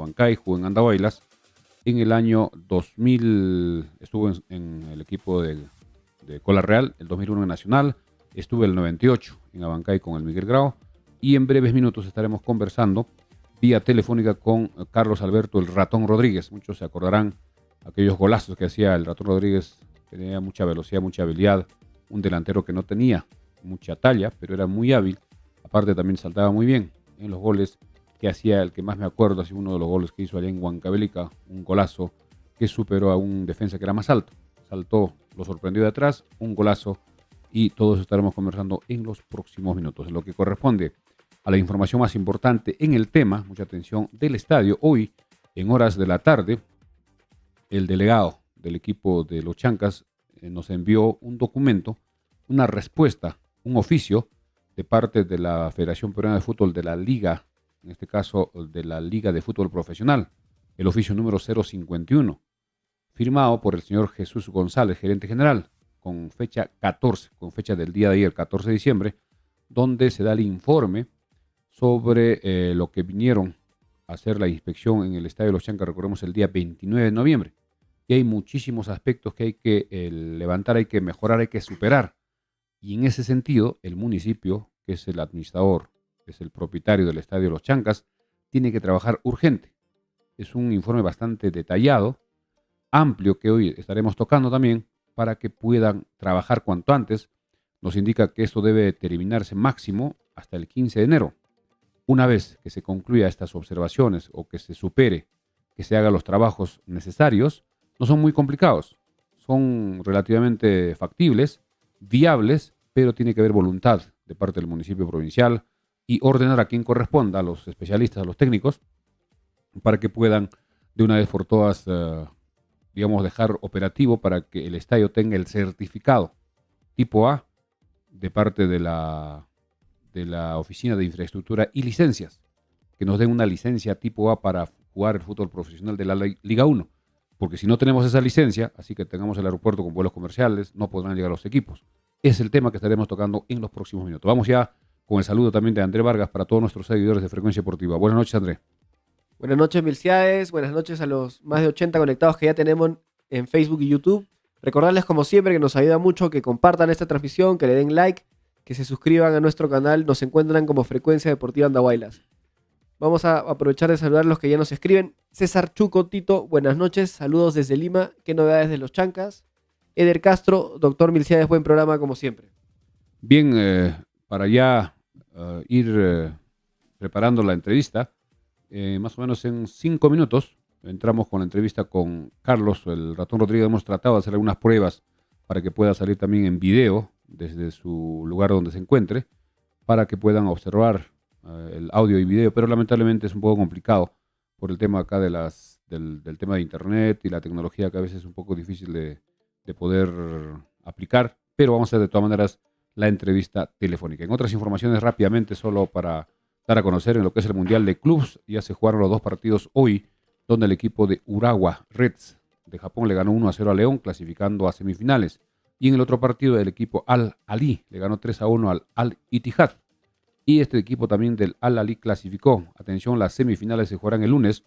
Abancay, jugó en Andahuaylas. En el año 2000 estuvo en el equipo de Cola Real, el 2001 en Nacional, estuvo el 98 en Abancay con el Miguel Grau, y en breves minutos estaremos conversando vía telefónica con Carlos Alberto el Ratón Rodríguez. Muchos se acordarán aquellos golazos que hacía el Ratón Rodríguez. Tenía mucha velocidad, mucha habilidad, un delantero que no tenía mucha talla, pero era muy hábil. Aparte también saltaba muy bien en los goles que hacía. El que más me acuerdo, así uno de los goles que hizo allá en Huancavelica, un golazo que superó a un defensa que era más alto. Saltó, lo sorprendió de atrás, un golazo, y todos estaremos conversando en los próximos minutos. En lo que corresponde a la información más importante en el tema, mucha atención, del estadio. Hoy, en horas de la tarde, el delegado del equipo de los Chancas nos envió un documento, una respuesta, un oficio de parte de la Federación Peruana de Fútbol, de la Liga, en este caso de la Liga de Fútbol Profesional, el oficio número 051, firmado por el señor Jesús González, gerente general, con fecha 14, con fecha del día de ayer, 14 de diciembre, donde se da el informe sobre lo que vinieron a hacer la inspección en el Estadio de los Chancas, recordemos, el día 29 de noviembre. Y hay muchísimos aspectos que hay que levantar, hay que mejorar, hay que superar. Y en ese sentido, el municipio, que es el administrador, que es el propietario del Estadio de los Chancas, tiene que trabajar urgente. Es un informe bastante detallado, amplio, que hoy estaremos tocando también, para que puedan trabajar cuanto antes. Nos indica que esto debe terminarse máximo hasta el 15 de enero. Una vez que se concluya estas observaciones o que se supere, que se hagan los trabajos necesarios, no son muy complicados, son relativamente factibles, viables, pero tiene que haber voluntad de parte del municipio provincial y ordenar a quien corresponda, a los especialistas, a los técnicos, para que puedan de una vez por todas, digamos, dejar operativo para que el estadio tenga el certificado tipo A de parte de la Oficina de Infraestructura y Licencias, que nos den una licencia tipo A para jugar el fútbol profesional de la Liga 1, porque si no tenemos esa licencia, así que tengamos el aeropuerto con vuelos comerciales, no podrán llegar los equipos. Es el tema que estaremos tocando en los próximos minutos. Vamos ya con el saludo también de André Vargas para todos nuestros seguidores de Frecuencia Deportiva. Buenas noches, André. Buenas noches, Milciades. Buenas noches a los más de 80 conectados que ya tenemos en Facebook y YouTube. Recordarles, como siempre, que nos ayuda mucho que compartan esta transmisión, que le den like, que se suscriban a nuestro canal. Nos encuentran como Frecuencia Deportiva Andahuaylas. Vamos a aprovechar de saludar a los que ya nos escriben. César Chuco Tito, buenas noches. Saludos desde Lima. ¿Qué novedades de los Chancas? Eder Castro, doctor Milciades, buen programa como siempre. Bien, para ya ir preparando la entrevista, más o menos en 5 minutos entramos con la entrevista con Carlos, el Ratón Rodríguez. Hemos tratado de hacer algunas pruebas para que pueda salir también en video desde su lugar donde se encuentre, para que puedan observar el audio y video, pero lamentablemente es un poco complicado por el tema acá del tema de internet y la tecnología, que a veces es un poco difícil de poder aplicar, pero vamos a hacer de todas maneras la entrevista telefónica. En otras informaciones, rápidamente, solo para dar a conocer, en lo que es el Mundial de Clubs, ya se jugaron los 2 partidos hoy, donde el equipo de Urawa Reds de Japón le ganó 1-0 a León, clasificando a semifinales. Y en el otro partido, el equipo Al-Ali le ganó 3-1 al Al-Ittihad. Y este equipo también del Al-Ali clasificó. Atención, las semifinales se jugarán el lunes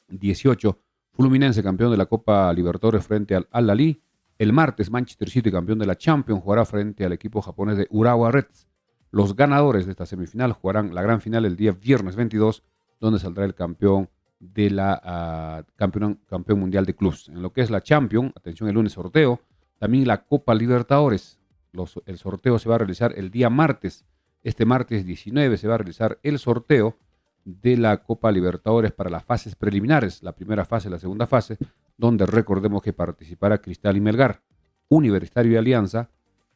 18. Fluminense, campeón de la Copa Libertadores, frente al Al-Ali. El martes, Manchester City, campeón de la Champions, jugará frente al equipo japonés de Urawa Reds. Los ganadores de esta semifinal jugarán la gran final el día viernes 22, donde saldrá el campeón de la campeón mundial de clubes. En lo que es la Champions, atención, el lunes sorteo. También la Copa Libertadores. El sorteo se va a realizar el día martes. Este martes 19 se va a realizar el sorteo de la Copa Libertadores para las fases preliminares, la primera fase, la segunda fase, donde recordemos que participará Cristal y Melgar. Universitario y Alianza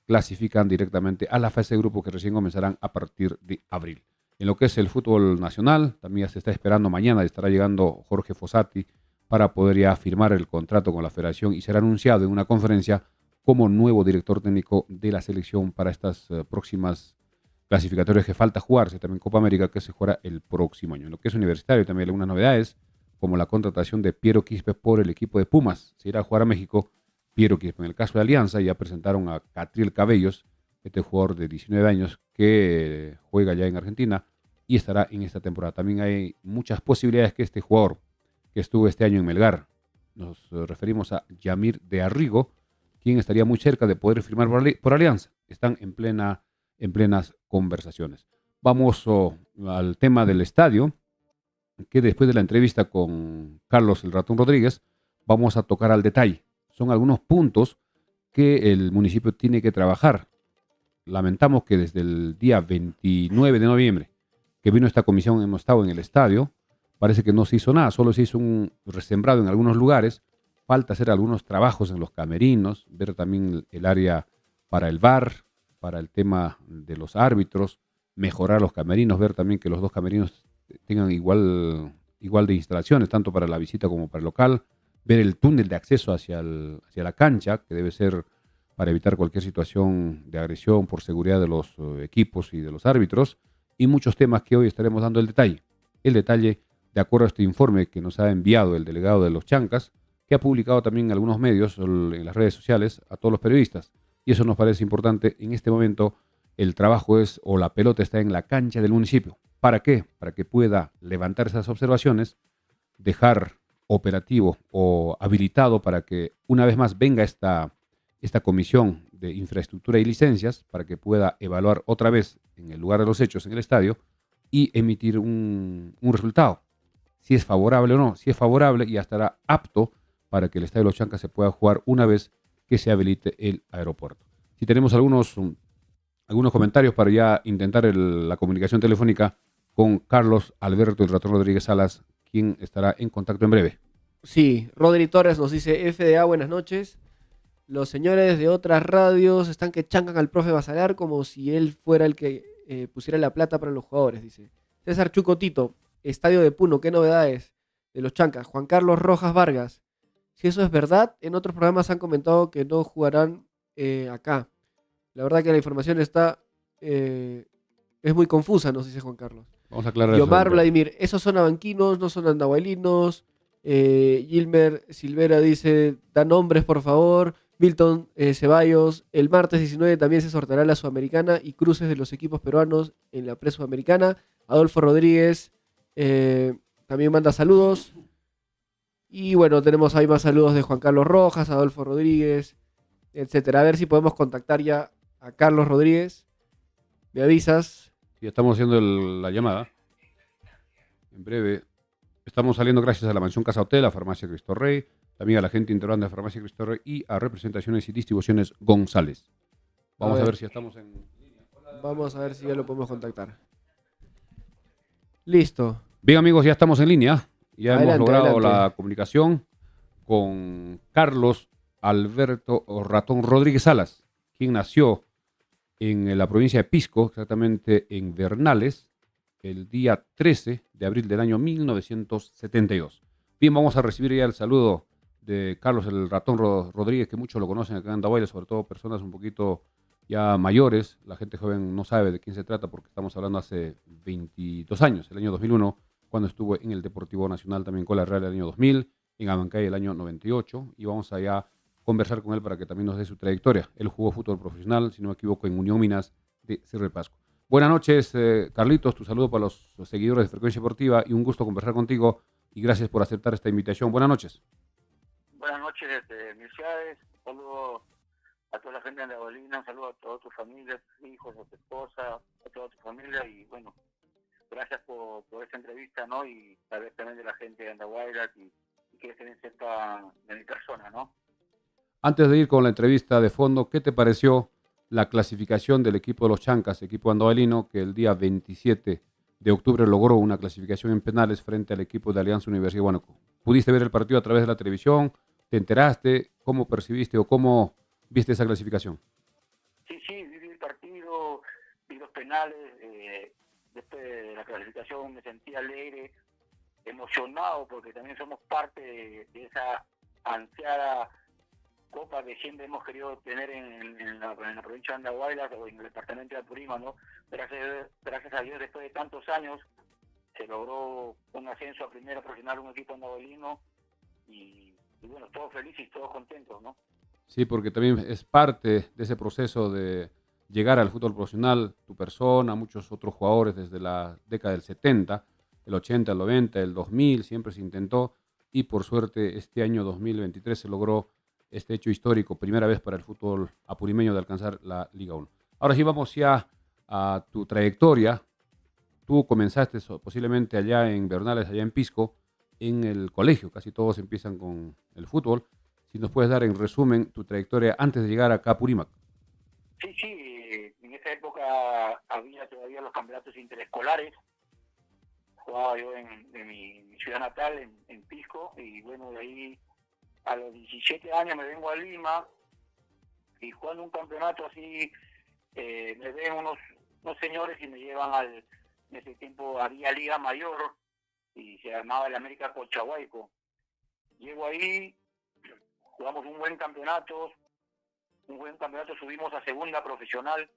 clasifican directamente a la fase de grupo, que recién comenzarán a partir de abril. En lo que es el fútbol nacional, también se está esperando mañana, estará llegando Jorge Fossati para poder ya firmar el contrato con la federación y será anunciado en una conferencia como nuevo director técnico de la selección para estas próximas clasificatorias que falta jugarse, también Copa América, que se jugará el próximo año. En lo que es universitario, también hay algunas novedades, como la contratación de Piero Quispe por el equipo de Pumas. Se irá a jugar a México Piero Quispe. En el caso de Alianza, ya presentaron a Catriel Cabellos, este jugador de 19 años que juega ya en Argentina, y estará en esta temporada. También hay muchas posibilidades que este jugador que estuvo este año en Melgar, nos referimos a Yamir de Arrigo, quien estaría muy cerca de poder firmar por Alianza. Están en plenas conversaciones. Vamos al tema del estadio, que después de la entrevista con Carlos el Ratón Rodríguez, vamos a tocar al detalle. Son algunos puntos que el municipio tiene que trabajar. Lamentamos que desde el día 29 de noviembre que vino esta comisión, hemos estado en el estadio, parece que no se hizo nada, solo se hizo un resembrado en algunos lugares, falta hacer algunos trabajos en los camerinos, ver también el área para el bar, para el tema de los árbitros, mejorar los camerinos, ver también que los dos camerinos tengan igual de instalaciones, tanto para la visita como para el local, ver el túnel de acceso hacia la cancha, que debe ser para evitar cualquier situación de agresión por seguridad de los equipos y de los árbitros, y muchos temas que hoy estaremos dando el detalle. El detalle, de acuerdo a este informe que nos ha enviado el delegado de los Chancas, que ha publicado también en algunos medios, en las redes sociales, a todos los periodistas. Y eso nos parece importante. En este momento el trabajo es, o la pelota está en la cancha del municipio. ¿Para qué? Para que pueda levantar esas observaciones, dejar operativo o habilitado para que una vez más venga esta comisión de infraestructura y licencias para que pueda evaluar otra vez en el lugar de los hechos en el estadio y emitir un resultado. Si es favorable o no. Si es favorable, ya estará apto para que el Estadio de los Chancas se pueda jugar una vez que se habilite el aeropuerto. Si tenemos algunos comentarios para ya intentar la comunicación telefónica con Carlos Alberto el Ratón Rodríguez Salas, quien estará en contacto en breve. Sí, Rodri Torres nos dice, FDA, buenas noches. Los señores de otras radios están que chancan al profe Basalar como si él fuera el que pusiera la plata para los jugadores, dice. César Chucotito, Estadio de Puno, ¿qué novedades de los Chancas? Juan Carlos Rojas Vargas, si eso es verdad, en otros programas han comentado que no jugarán acá. La verdad que la información es muy confusa, nos dice Juan Carlos. Vamos a aclarar Yomar eso. Vladimir, esos son abanquinos, no son andahuaylinos. Gilmer Silvera dice, da nombres por favor. Milton Ceballos, el martes 19 también se sorteará la Sudamericana y cruces de los equipos peruanos en la pre-Sudamericana. Adolfo Rodríguez también manda saludos. Y bueno, tenemos ahí más saludos de Juan Carlos Rojas, Adolfo Rodríguez, etcétera. A ver si podemos contactar ya a Carlos Rodríguez. ¿Me avisas? Sí, estamos haciendo la llamada. En breve. Estamos saliendo gracias a la Mansión Casa Hotel, a Farmacia Cristo Rey, también a la gente integrante de Farmacia Cristo Rey y a Representaciones y Distribuciones González. Vamos a ver si estamos en línea. Vamos a ver si ya lo podemos contactar. Listo. Bien, amigos, ya estamos en línea. Ya hemos logrado adelante. la comunicación con Carlos Alberto Ratón Rodríguez Salas, quien nació en la provincia de Pisco, exactamente en Bernales, el día 13 de abril del año 1972. Bien, vamos a recibir ya el saludo de Carlos el Ratón Rodríguez, que muchos lo conocen acá en Andahuaylas, sobre todo personas un poquito ya mayores. La gente joven no sabe de quién se trata porque estamos hablando hace 22 años, el año 2001, cuando estuvo en el Deportivo Nacional, también con la Real el año 2000, en Abancay el año 98, y vamos allá a conversar con él para que también nos dé su trayectoria. Él jugó fútbol profesional, si no me equivoco, en Unión Minas de Cerro de Pasco. Buenas noches, Carlitos, tu saludo para los seguidores de Frecuencia Deportiva y un gusto conversar contigo y gracias por aceptar esta invitación. Buenas noches. Buenas noches desde Misiones, saludo a toda la gente de Andahuaylas, un saludo a toda tu familia, a tus hijos, a tu esposa, a toda tu familia y bueno, gracias por esta entrevista, ¿no? Y tal vez también de la gente de Andahuaylas y que se sepa de mi persona, ¿no? Antes de ir con la entrevista de fondo, ¿qué te pareció la clasificación del equipo de los Chancas, equipo andahuaylino, que el día 27 de octubre logró una clasificación en penales frente al equipo de Alianza Universidad de Huánuco? ¿Pudiste ver el partido a través de la televisión? ¿Te enteraste? ¿Cómo percibiste o cómo viste esa clasificación? Sí, vi el partido, vi los penales, después de la clasificación me sentí alegre, emocionado, porque también somos parte de esa ansiada copa que siempre hemos querido tener en la provincia de Andahuaylas o en el departamento de Apurímac, ¿no? Gracias a Dios, después de tantos años, se logró un ascenso a primera profesional, un equipo andahuaylino, y bueno, todos felices y todos contentos, ¿no? Sí, porque también es parte de ese proceso de llegar al fútbol profesional, tu persona, muchos otros jugadores desde la década del 70, el 80, el 90, el 2000, siempre se intentó y por suerte este año 2023 se logró este hecho histórico, primera vez para el fútbol apurimeño de alcanzar la Liga 1. Ahora sí vamos ya a tu trayectoria. Tú comenzaste posiblemente allá en Bernales, allá en Pisco, en el colegio, casi todos empiezan con el fútbol. Si nos puedes dar en resumen tu trayectoria antes de llegar acá a Purímac. Sí, sí, en esa época había todavía los campeonatos interescolares. Jugaba yo en mi ciudad natal, en Pisco, y bueno, de ahí a los 17 años me vengo a Lima y jugando un campeonato así, me ven unos señores y me llevan en ese tiempo había Liga Mayor y se llamaba el América Colchahuayco. Llego ahí, jugamos un buen campeonato, subimos a segunda profesional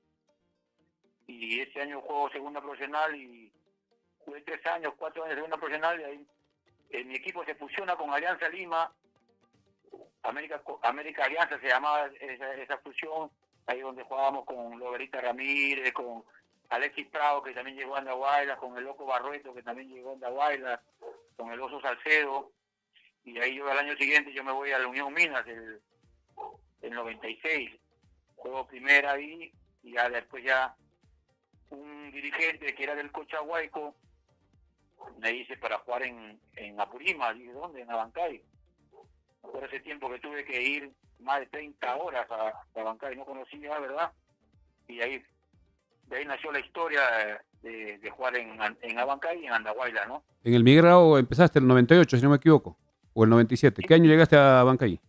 y ese año juego segunda profesional y jugué 4 años de segunda profesional y ahí mi equipo se fusiona con Alianza Lima, América Alianza se llamaba esa fusión, ahí donde jugábamos con Loberita Ramírez, con Alexis Prado que también llegó a Andahuayla, con el Loco Barrueto que también llegó a Andahuayla, con el Oso Salcedo, y ahí yo al año siguiente yo me voy a la Unión Minas, el 96, juego primera ahí, y ya después ya un dirigente que era del Colchahuayco me dice para jugar en Apurímac, ¿y dónde? En Abancay. Por ese tiempo que tuve que ir más de 30 horas a Abancay, no conocía, ¿verdad? Y de ahí nació la historia de jugar en Abancay y en Andahuayla, ¿no? En el Migrao empezaste el 98, si no me equivoco, o el 97. ¿Qué año llegaste a Abancay?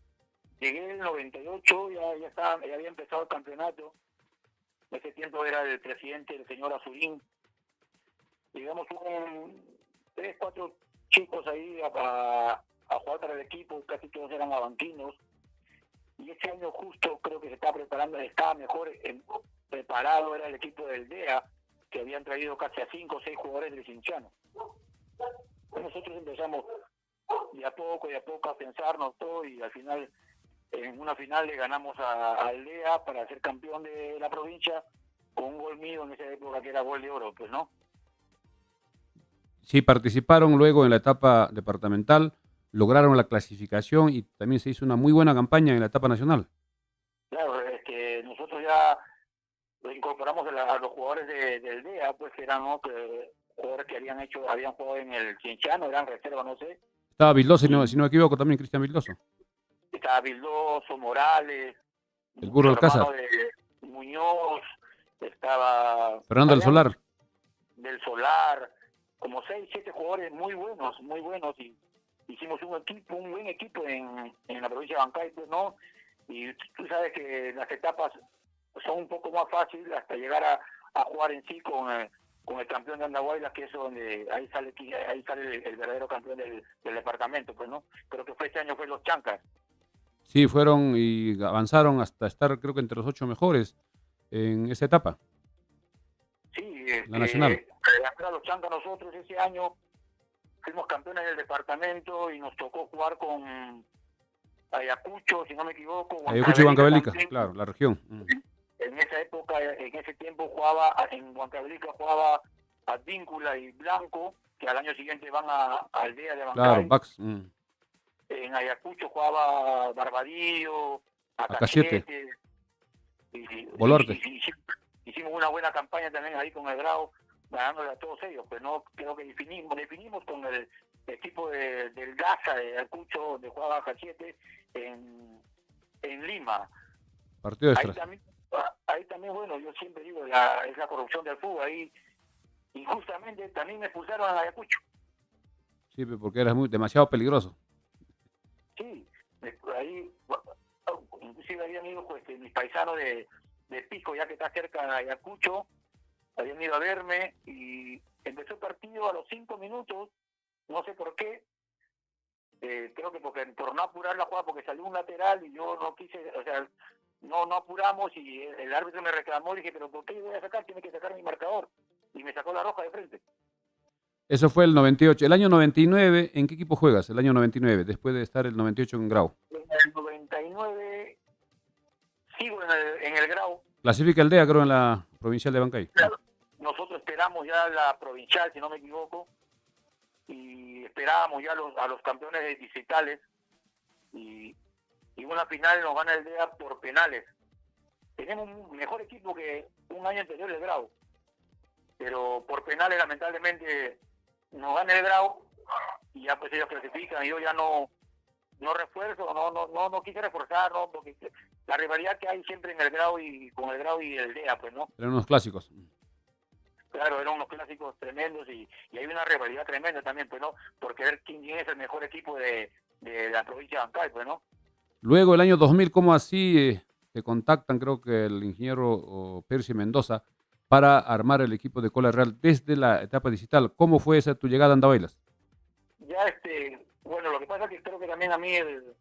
Llegué en el 98, ya había empezado el campeonato. En ese tiempo era el presidente, el señor Azurín. Llegamos 3, 4 chicos ahí a jugar para el equipo, casi todos eran abanquinos. Y ese año justo creo que se estaba preparando, estaba mejor preparado, era el equipo del DEA, que habían traído casi a 5 o 6 jugadores del Cienciano. Nosotros empezamos de a poco a pensarnos todo y al final, en una final le ganamos al DEA para ser campeón de la provincia con un gol mío en esa época que era gol de oro, pues, ¿no? Sí, participaron luego en la etapa departamental, lograron la clasificación y también se hizo una muy buena campaña en la etapa nacional. Claro, es que nosotros ya lo incorporamos a los jugadores del DEA, pues que eran jugadores que habían jugado en el Cienciano, eran reserva, no sé. Estaba Vildoso, si no me equivoco, también Cristian Vildoso. Estaba Vildoso, Morales, El Burro Alcázar. de Muñoz, estaba Fernando del Solar. Del Solar, como 6, 7 jugadores muy buenos, y hicimos un buen equipo en la provincia de Abancay, pues, ¿no? Y tú sabes que las etapas son un poco más fáciles hasta llegar a jugar en sí con el campeón de Andahuaylas, que es donde ahí sale el verdadero campeón del departamento, pues, ¿no? Creo que este año fue los Chancas. Sí, fueron y avanzaron hasta estar, creo que entre los 8 mejores en esa etapa. Sí, la nacional. A los Chancas nosotros ese año fuimos campeones del departamento y nos tocó jugar con Ayacucho, si no me equivoco. Ayacucho y Huancavelica, claro, la región. En esa época, en ese tiempo en Huancavelica jugaba Advíncula y Blanco, que al año siguiente van a Aldea de Abancay. Claro, Bax. En Ayacucho jugaba Barbadillo, Acachete, Bolorte. Hicimos una buena campaña también ahí con el Grau, ganándole a todos ellos, pero no creo que definimos con el equipo del Gaza de Ayacucho, donde jugaba Acachete, en Lima. Partido extra. Ahí también, bueno, yo siempre digo, es la corrupción del fútbol, ahí injustamente también me expulsaron a Ayacucho. Sí, porque eras demasiado peligroso. Sí, ahí, inclusive habían ido mis paisanos de Pico, ya que está cerca de Ayacucho, habían ido a verme y empezó el partido a los 5 minutos, no sé por qué, creo que por no apurar la jugada, porque salió un lateral y yo no quise, o sea, no apuramos y el árbitro me reclamó y dije, pero ¿por qué yo voy a sacar? Tiene que sacar mi marcador. Y me sacó la roja de frente. Eso fue el 98. El año 99, ¿en qué equipo juegas? El año 99, después de estar el 98 en Grau. En el 99 sigo en el Grau. Clasifica el DEA, creo, en la provincial de Bancay. Claro, nosotros esperamos ya la provincial, si no me equivoco, y esperábamos ya a los campeones distritales, y una final nos gana el DEA por penales. Tenemos un mejor equipo que un año anterior el Grau, pero por penales lamentablemente nos gana el Grau y ya pues ellos clasifican y yo ya no refuerzo, no quise reforzar, no, porque la rivalidad que hay siempre en el Grau y con el Grau y el DEA, pues no. Eran unos clásicos. Claro, eran unos clásicos tremendos y hay una rivalidad tremenda también, pues no, por querer quién es el mejor equipo de la provincia de Bancay, pues no. Luego, el año 2000, ¿cómo así te contactan, creo que el ingeniero Percy Mendoza, para armar el equipo de Cola Real desde la etapa digital? ¿Cómo fue esa tu llegada a Andahuaylas? Ya bueno, lo que pasa es que creo que también a mí el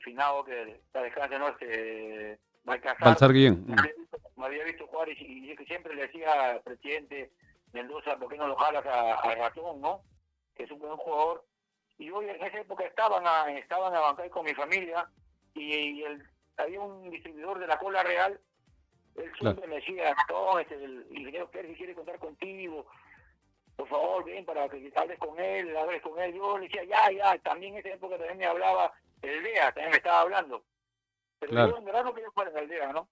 finado que está dejando, ¿no? Balsar Guillén. Me había visto jugar y yo que siempre le decía al presidente Mendoza, ¿por qué no lo jalas a Ratón, no? Que es un buen jugador. Y yo en esa época estaban a Bancay con mi familia y había un distribuidor de la Cola Real. Él siempre me decía, Ratón, el ingeniero Percy quiere contar contigo, por favor, ven para que hables con él. Yo le decía, ya, también en esa época también me hablaba el DEA, también me estaba hablando. Pero yo en verdad no quería jugar en el DEA, ¿no?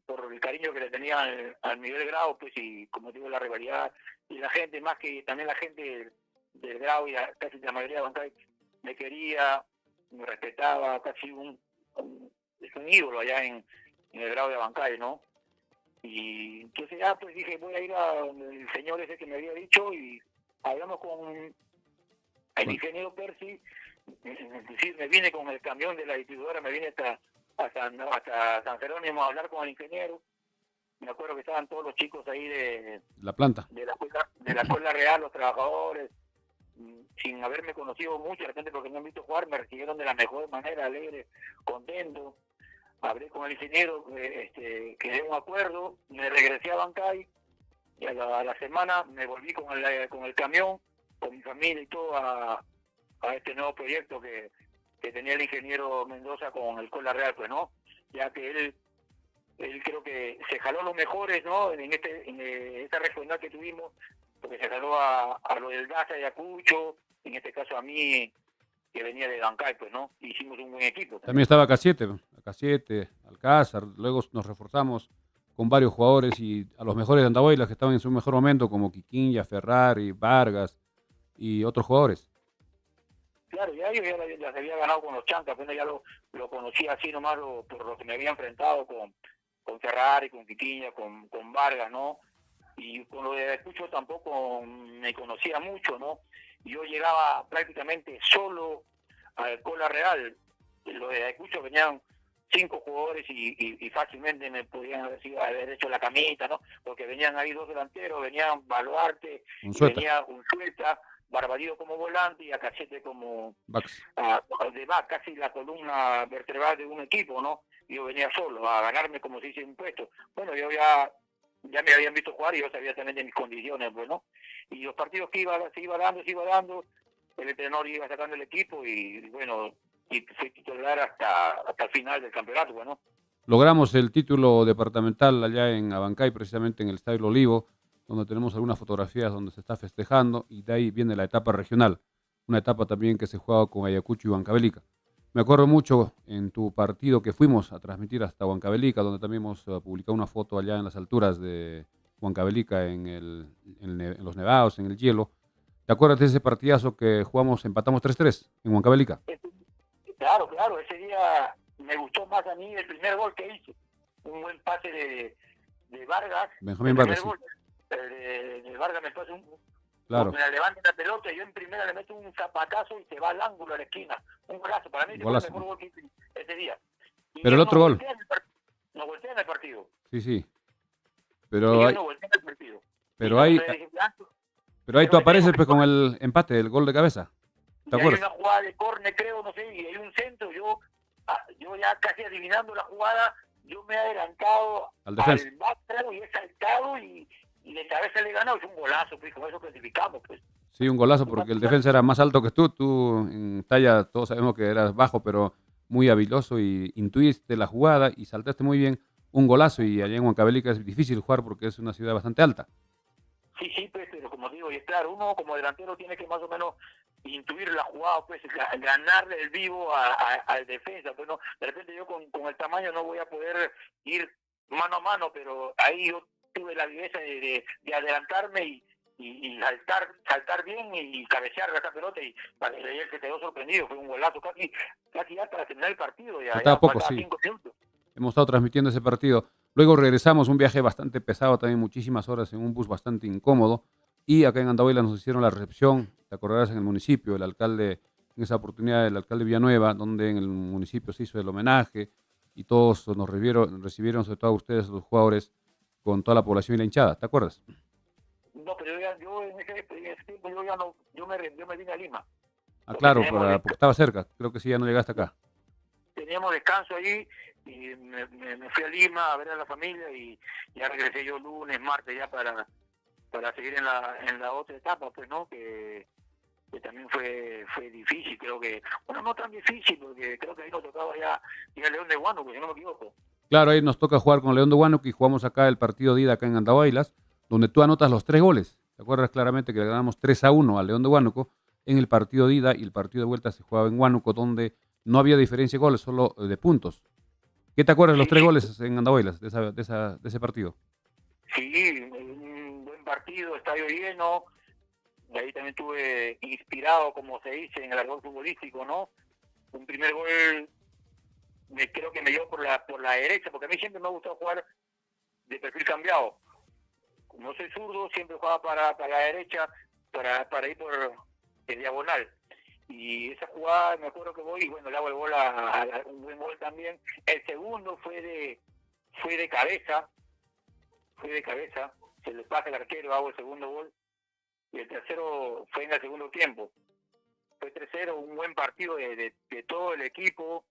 Por el cariño que le tenía al Miguel Grau, pues, y como digo, la rivalidad, y la gente, más que también la gente del Grau y casi la mayoría de Bancay, me quería, me respetaba, casi es un ídolo allá en el Grau de Bancay, ¿no? Y entonces pues dije, voy a ir a donde el señor ese que me había dicho y hablamos con el ingeniero Percy, inclusive me vine con el camión de la distribuidora, me vine hasta San Jerónimo a hablar con el ingeniero. Me acuerdo que estaban todos los chicos ahí de la planta, de la Escuela Real, los trabajadores, sin haberme conocido mucho, de repente porque me han visto jugar, me recibieron de la mejor manera, alegre, contento. Hablé con el ingeniero, quedé un acuerdo, me regresé a Bancay y a la semana me volví con el camión, con mi familia y todo a este nuevo proyecto que tenía el ingeniero Mendoza con el Cola Real, pues no, ya que él creo que se jaló los mejores, ¿no? En esta regional que tuvimos, porque se jaló a lo del Gaza y Ayacucho, en este caso a mí, que venía de Bancay, pues no, hicimos un buen equipo. También estaba K7, Alcázar, luego nos reforzamos con varios jugadores y a los mejores de Andahuaylas que estaban en su mejor momento, como Quiquinha, Ferrari, Vargas y otros jugadores. Claro, ya yo ya había ganado con los Chancas, pero ya lo conocía así nomás por lo que me había enfrentado con Ferrari, con Quiquinha, con Vargas, ¿no? Y con lo de Ayacucho tampoco me conocía mucho, ¿no? Yo llegaba prácticamente solo al Cola Real. Los de Ayacucho venían 5 jugadores y fácilmente me podían haber hecho la camita, ¿no? Porque venían ahí 2 delanteros, venían Baluarte, venía Unzueta, Barbadillo como volante y a Cachete como casi la columna vertebral de un equipo, ¿no? Yo venía solo a ganarme, como se dice, un puesto. Bueno, yo ya me habían visto jugar y yo sabía también de mis condiciones, pues, ¿no? Y los partidos que se iba dando, el entrenador iba sacando el equipo y bueno, y fui titular hasta el final del campeonato, bueno. Logramos el título departamental allá en Abancay, precisamente en el Estadio Olivo, donde tenemos algunas fotografías donde se está festejando, y de ahí viene la etapa regional, una etapa también que se jugaba con Ayacucho y Huancavelica. Me acuerdo mucho en tu partido que fuimos a transmitir hasta Huancavelica, donde también hemos publicado una foto allá en las alturas de Huancavelica, en los nevados, en el hielo. ¿Te acuerdas de ese partidazo que jugamos, empatamos 3-3 en Huancavelica? Claro, ese día me gustó más a mí el primer gol que hice. Un buen pase de Vargas. Benjamín Vargas, sí. De Vargas me pasa claro. Me la levanta la pelota y yo en primera le meto un zapatazo y se va al ángulo a la esquina. Un golazo. Para mí fue el mejor gol que hice ese día. Y pero el otro gol. Nos volteé en el partido. Sí. Pero no volteé en el partido. Pero ahí tú apareces pues con el empate, el gol de cabeza. ¿Te acuerdas? Hay una jugada de córner, creo, no sé, y hay un centro. Yo ya casi adivinando la jugada, yo me he adelantado al defensa. Al back, y he saltado y de cabeza le he ganado. Es un golazo, pues, con eso clasificamos, pues. Sí, un golazo porque el defensa era más alto que tú en talla todos sabemos que eras bajo, pero muy habiloso y intuiste la jugada y saltaste muy bien. un golazo y allá en Huancavelica es difícil jugar porque es una ciudad bastante alta. Sí, sí, pues, pero como digo, y es claro, uno como delantero tiene que más o menos intuir la jugada, pues ganarle el vivo al defensa. Pues no, de repente yo con el tamaño no voy a poder ir mano a mano, pero ahí yo tuve la viveza de adelantarme y saltar bien y cabecear esa pelota, y él se quedó sorprendido. Fue un golazo casi ya para terminar el partido, Faltaba poco, faltaban sí. 5 minutos. Hemos estado transmitiendo ese partido. Luego regresamos, un viaje bastante pesado, también muchísimas horas en un bus bastante incómodo. Y acá en Andahuaylas nos hicieron la recepción, te acordarás, en el municipio, el alcalde, en esa oportunidad, el alcalde Villanueva, donde en el municipio se hizo el homenaje y todos nos recibieron, sobre todo a ustedes, los jugadores, con toda la población y la hinchada, ¿te acuerdas? No, pero yo en ese tiempo yo me vine a Lima. Ah, claro, Porque porque estaba cerca, creo que sí, ya no llegaste acá. teníamos descanso allí y me fui a Lima a ver a la familia, y ya regresé yo lunes, martes ya para seguir en la otra etapa, pues, ¿no? Que también fue difícil, creo que, bueno, no tan difícil, porque creo que ahí nos tocaba ya ir a León de Huánuco, si no me equivoco. Claro, ahí nos toca jugar con León de Huánuco y jugamos acá el partido de ida acá en Andahuaylas, donde tú anotas los 3 goles. ¿Te acuerdas claramente que le ganamos 3-1 al León de Huánuco en el partido de ida, y el partido de vuelta se jugaba en Huánuco, donde no había diferencia de goles, solo de puntos? ¿Qué te acuerdas de los 3 goles en Andahuaylas de ese partido? Sí, un buen partido, estadio lleno. De ahí también estuve inspirado, como se dice en el argot futbolístico, ¿no? Un primer gol creo que me dio por la derecha, porque a mí siempre me ha gustado jugar de perfil cambiado. Como soy zurdo, siempre jugaba para la derecha, para ir por el diagonal. Y esa jugada, me acuerdo que voy, y bueno, le hago el gol un buen gol también. El segundo fue de cabeza, se le pasa el arquero, hago el segundo gol. Y el tercero fue en el segundo tiempo. Fue 3-0, un buen partido de todo el equipo.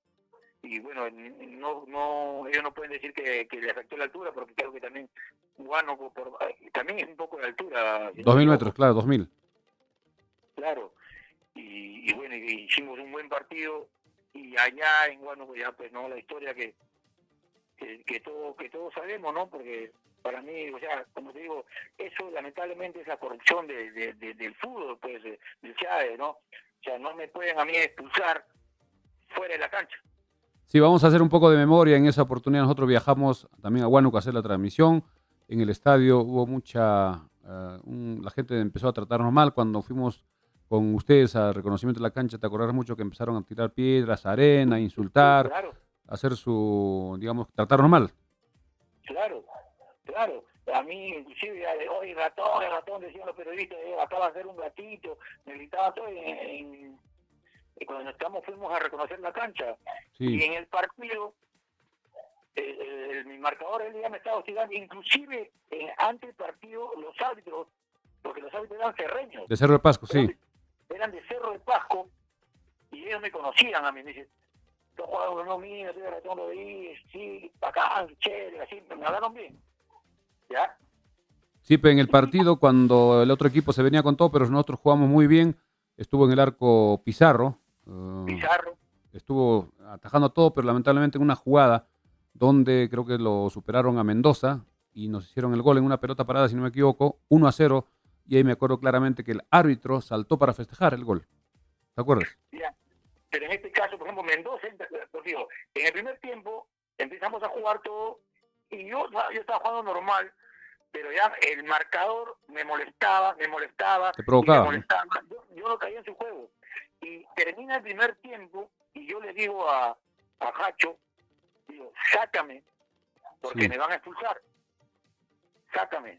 Y bueno, ellos no pueden decir que le afectó la altura, porque creo que también Huánuco también es un poco de altura. 2000 metros, claro, 2000. Claro. Y bueno, y hicimos un buen partido. Y allá en Huánuco ya, pues, no, la historia que todos sabemos, ¿no? Porque para mí, o sea, como te digo, eso lamentablemente es la corrupción del fútbol, pues, del CHADE, ¿no? O sea, no me pueden a mí expulsar fuera de la cancha. Sí, vamos a hacer un poco de memoria. En esa oportunidad nosotros viajamos también a Huánuco a hacer la transmisión. En el estadio hubo la gente empezó a tratarnos mal cuando fuimos con ustedes a reconocimiento de la cancha. Te acordarás mucho que empezaron a tirar piedras, arena, insultar, Claro. hacer tratarnos mal. Claro. A mí, inclusive, ya de hoy, ratón, decían los periodistas, acaba de ser un gatito, me gritaban todo cuando fuimos a reconocer la cancha. Sí. Y en el partido, mi marcador, él ya me estaba hostigando, inclusive antes del partido, los árbitros, porque los árbitros eran cerreños. De Cerro de Pasco, sí. Eran de Cerro de Pasco, y ellos me conocían a mí, me dicen, tú juegas no mío, tú eres ratón, lo vi, sí, bacán, chévere, así, me hablaron bien. ¿Ya? Sí, pero en el partido, cuando el otro equipo se venía con todo, pero nosotros jugamos muy bien, estuvo en el arco Pizarro. Estuvo atajando todo, pero lamentablemente en una jugada donde creo que lo superaron a Mendoza y nos hicieron el gol en una pelota parada, si no me equivoco, 1-0, y ahí me acuerdo claramente que el árbitro saltó para festejar el gol. ¿Te acuerdas? Ya. Pero en este caso, por ejemplo, Mendoza, digo, en el primer tiempo empezamos a jugar todo y yo estaba jugando normal, pero ya el marcador me molestaba. Te provocaba. Me molestaba. Yo no caía en su juego. Y termina el primer tiempo y yo le digo a Hacho, digo, sácame, porque me van a expulsar. Sácame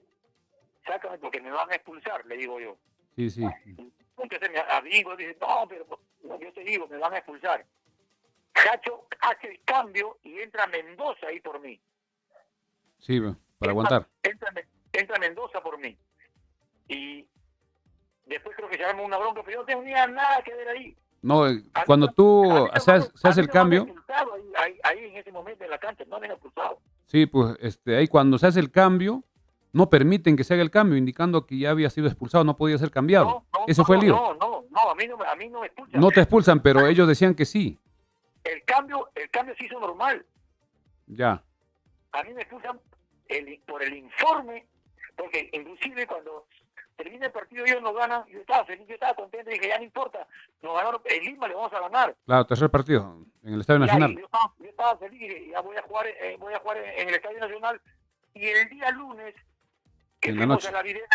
porque me van a expulsar, le digo yo. Sí. Entonces me amigo dice, no, pero yo te digo, me van a expulsar. Hacho hace el cambio y entra Mendoza ahí por mí. Sí, para aguantar. Entra Mendoza por mí. Y después creo que se arma una bronca, pero yo no tenía nada que ver ahí. No, cuando tú haces el cambio. Ahí en ese momento en la cancha, no me han expulsado. Sí, pues ahí cuando se hace el cambio, no permiten que se haga el cambio, indicando que ya había sido expulsado, no podía ser cambiado. Ese fue el lío. No, a mí no me expulsan. No te expulsan, pero ellos decían que sí. El cambio se hizo normal. Ya. a mí me expulsan por el informe, porque inclusive cuando termina el partido ellos nos ganan, yo estaba feliz, yo estaba contento, dije, ya no importa, nos ganaron, en Lima le vamos a ganar. Claro, tercer partido en el Estadio Ya, Nacional. yo estaba feliz, dije, ya voy a jugar en el Estadio Nacional, y el día lunes, que En la fuimos noche. a la Videna,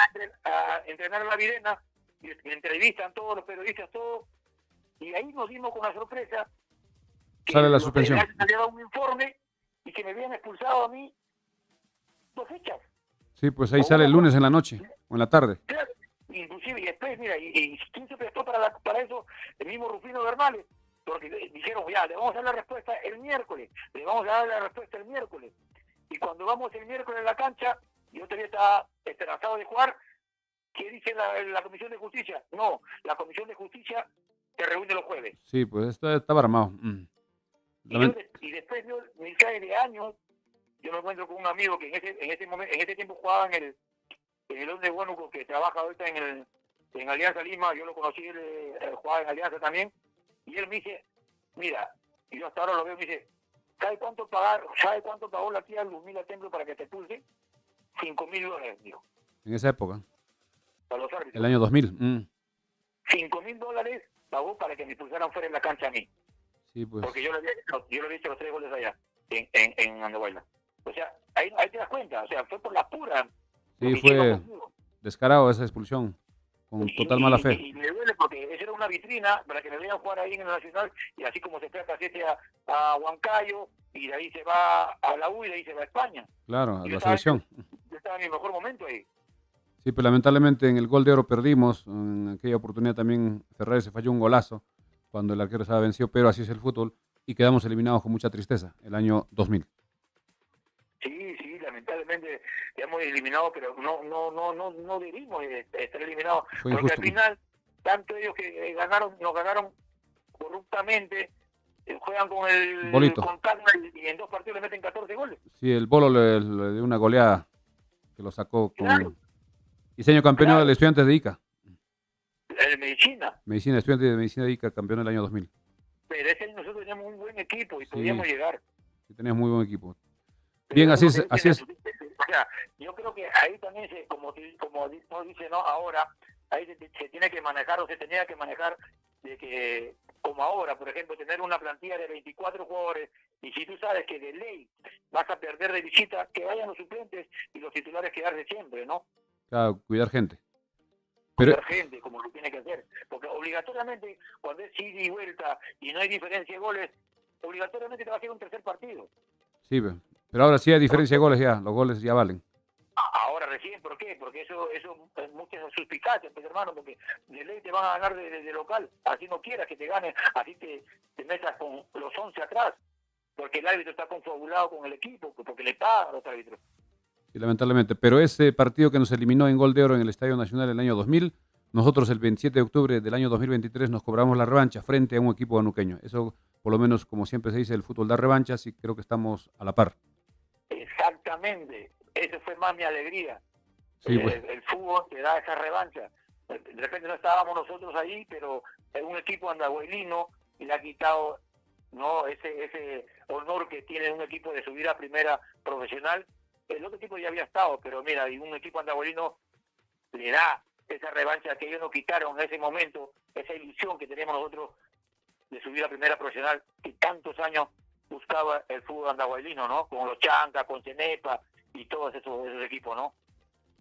a entrenar a la Videna, y me entrevistan todos los periodistas, todos, y ahí nos dimos con la sorpresa que Sale la los suspensión. federales habían dado un informe y que me habían expulsado a mí 2 fechas. Sí, pues ahí sale el lunes en la noche o en la tarde. Claro, inclusive, y después, mira, y quién se prestó para eso, el mismo Rufino Bernales, porque dijeron, ya, le vamos a dar la respuesta el miércoles, y cuando vamos el miércoles a la cancha, yo todavía estaba esperanzado de jugar, ¿qué dice la Comisión de Justicia? No, la Comisión de Justicia se reúne los jueves. Sí, pues estaba armado. Y después yo, me cae de años, yo me encuentro con un amigo que en ese tiempo jugaba en el León de Huánuco, que trabaja ahorita en Alianza Lima, yo lo conocí, él jugaba en Alianza también, y él me dice, mira, y yo hasta ahora lo veo, me dice, ¿sabe cuánto pagó la tía Luzmila Templo para que te expulse? $5,000, dijo, En esa época, para los árbitros. el año 2000. $5,000 pagó para que me expulsaran fuera de la cancha a mí, Sí, pues. porque yo le había hecho los 3 goles allá, en Andahuayla. O sea, ahí te das cuenta, o sea, fue por la pura. Sí, fue descarado esa expulsión, con total mala fe. Y me duele porque esa era una vitrina para que me vean jugar ahí en el Nacional, y así como se fue a Casete a Huancayo, y de ahí se va a la U y de ahí se va a España. Claro, a Yo la estaba selección. Yo estaba en mi mejor momento ahí. Sí, pero lamentablemente en el gol de oro perdimos. En aquella oportunidad también Ferrer se falló un golazo cuando el arquero estaba vencido, pero así es el fútbol y quedamos eliminados con mucha tristeza el año 2000. Sí, lamentablemente quedamos eliminados, pero no debimos estar eliminados, Fue porque injusto. al final, tanto ellos que nos ganaron corruptamente, juegan con el Bolito. con Tacna y en 2 partidos le meten 14 goles. Sí, el Bolo le dio una goleada que lo sacó con Claro. diseño campeón Claro. del Estudiantes de Ica. El Medicina. Estudiante de medicina de Ica, campeón del año 2000. Pero ese año nosotros teníamos un buen equipo y Sí. podíamos llegar. Sí, tenías muy buen equipo. Pero Bien, así uno es, tiene así es. O sea, yo creo que ahí también, como dice, ¿no? Ahora, ahí se tiene que manejar, o se tenía que manejar, de que, como ahora, por ejemplo, tener una plantilla de 24 jugadores, y si tú sabes que de ley vas a perder de visita, que vayan los suplentes y los titulares quedarse siempre, ¿no? Claro, cuidar gente. Pero Cuidar gente, como lo tiene que hacer. Porque obligatoriamente, cuando es ida y vuelta y no hay diferencia de goles, obligatoriamente te va a hacer un tercer partido. sí, pero ahora sí hay diferencia de goles ya, los goles ya valen. Ahora recién, ¿por qué? Porque eso es muchas suspicacias, pues, hermano, porque de ley te van a ganar de local, así no quieras que te ganen, así te metas con los 11 atrás, porque el árbitro está confabulado con el equipo, porque le pagan a los árbitros. Sí, lamentablemente. Pero ese partido que nos eliminó en gol de oro en el Estadio Nacional en el año 2000, nosotros el 27 de octubre del año 2023 nos cobramos la revancha frente a un equipo banuqueño. Eso, por lo menos, como siempre se dice, el fútbol da revanchas y creo que estamos a la par. Exactamente, esa fue más mi alegría. Sí, pues. El fútbol te da esa revancha. De repente no estábamos nosotros ahí, pero es un equipo andahuaylino y le ha quitado, no ese honor que tiene un equipo de subir a primera profesional. El otro equipo ya había estado, pero mira, y un equipo andahuaylino le da esa revancha que ellos nos quitaron en ese momento, esa ilusión que teníamos nosotros de subir a primera profesional, que tantos años buscaba el fútbol andahuaylino, ¿no? Con los Chancas, con Cenepa y todos esos equipos, ¿no?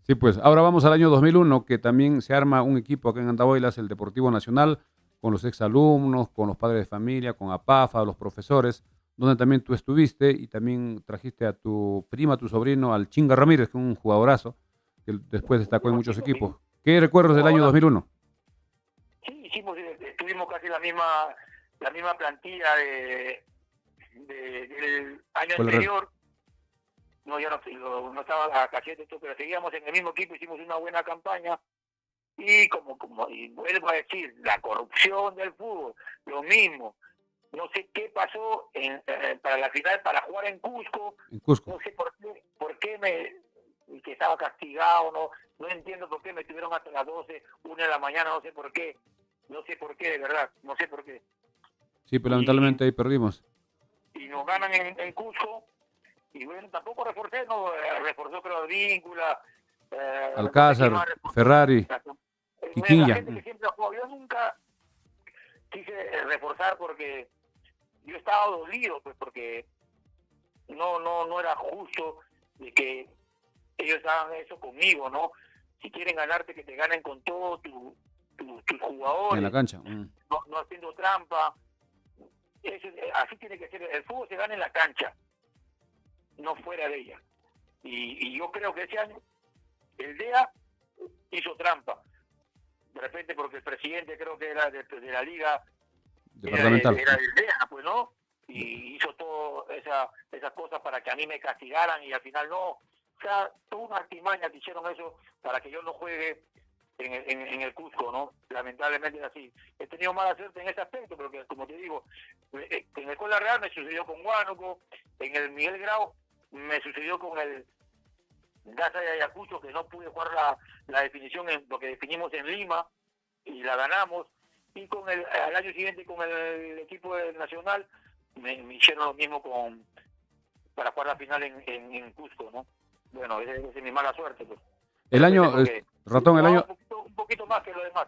Sí, pues ahora vamos al año 2001, que también se arma un equipo acá en Andahuaylas, el Deportivo Nacional, con los exalumnos, con los padres de familia, con APAFA, los profesores, donde también tú estuviste y también trajiste a tu prima, a tu sobrino, al Chinga Ramírez, que es un jugadorazo, que después destacó en muchos equipos. ¿Qué recuerdos del año 2001? Sí, estuvimos casi la misma plantilla del año anterior. No, ya no estaba a cachete esto, pero seguíamos en el mismo equipo, hicimos una buena campaña. Y y vuelvo a decir, la corrupción del fútbol, lo mismo. No sé qué pasó para la final, para jugar en Cusco. En Cusco. No sé por qué que estaba castigado, no entiendo por qué me tuvieron hasta las 12, 1 de la mañana, no sé por qué, de verdad, no sé por qué. Sí, pero lamentablemente ahí perdimos. Y nos ganan en Cusco, Y bueno, tampoco reforcé, no, reforzó creo Víncula, Alcázar, Ferrari, la Quiquinha. gente que siempre ha jugado. Yo nunca quise reforzar porque yo estaba dolido, pues porque no era justo de que ellos hagan eso conmigo, ¿no? Si quieren ganarte, que te ganen con todos tus jugadores. En la cancha. No haciendo trampa. Así tiene que ser. El fútbol se gana en la cancha, no fuera de ella. Y yo creo que ese año el DEA hizo trampa. De repente porque el presidente creo que era de la liga Departamental. era del DEA, pues, ¿no? Y hizo todas esas cosas para que a mí me castigaran y al final no. O sea, toda una artimaña que hicieron eso para que yo no juegue en el Cusco, ¿no? Lamentablemente es así. He tenido mala suerte en ese aspecto, pero que, como te digo, en el Cola Real me sucedió con Huánuco, en el Miguel Grau me sucedió con el Gaza de Ayacucho, que no pude jugar la definición en lo que definimos en Lima y la ganamos, y al año siguiente con el equipo nacional me hicieron lo mismo para jugar la final en Cusco, ¿no? Bueno, esa es mi mala suerte, pues. El año, Ratón, el año... Un poquito más que lo demás.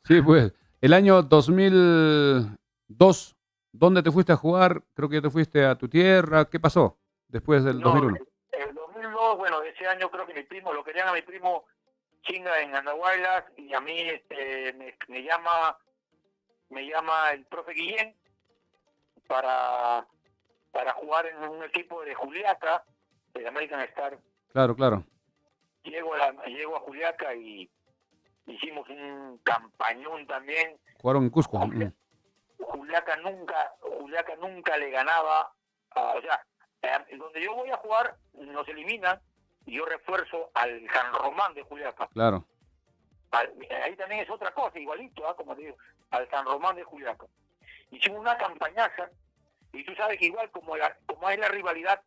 Sí, pues, el año 2002, ¿dónde te fuiste a jugar? Creo que te fuiste a tu tierra. ¿Qué pasó después del 2001? El 2002, bueno, ese año creo que lo querían a mi primo Chinga en Andahuaylas, y a mí me llama el profe Guillén para jugar en un equipo de Juliaca, de American Star. Claro. Llego a Juliaca y hicimos un campañón también. Jugaron en Cusco. Juliaca nunca le ganaba, o sea, donde yo voy a jugar nos eliminan y yo refuerzo al San Román de Juliaca. Claro. Ahí también es otra cosa, igualito, como te digo, al San Román de Juliaca. Hicimos una campañaza y tú sabes que igual como hay la rivalidad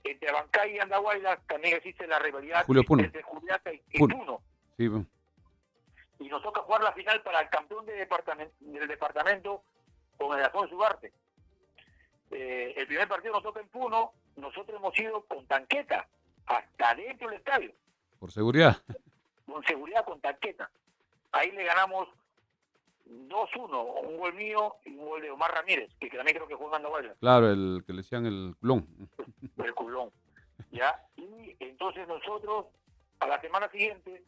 entre Abancay y Andahuaylas, también existe la rivalidad entre Juliaca y Puno. Sí, bueno. Y nos toca jugar la final para el campeón del departamento con el Alfonso Ugarte. El primer partido nos toca en Puno, nosotros hemos ido con tanqueta hasta dentro del estadio. Por seguridad. Con seguridad, con tanqueta. Ahí le ganamos 2-1, un gol mío y un gol de Omar Ramírez, que también creo que juega en Andahuaylas. Claro, el que le decían el culón. El culón. ¿Ya? Y entonces nosotros, a la semana siguiente,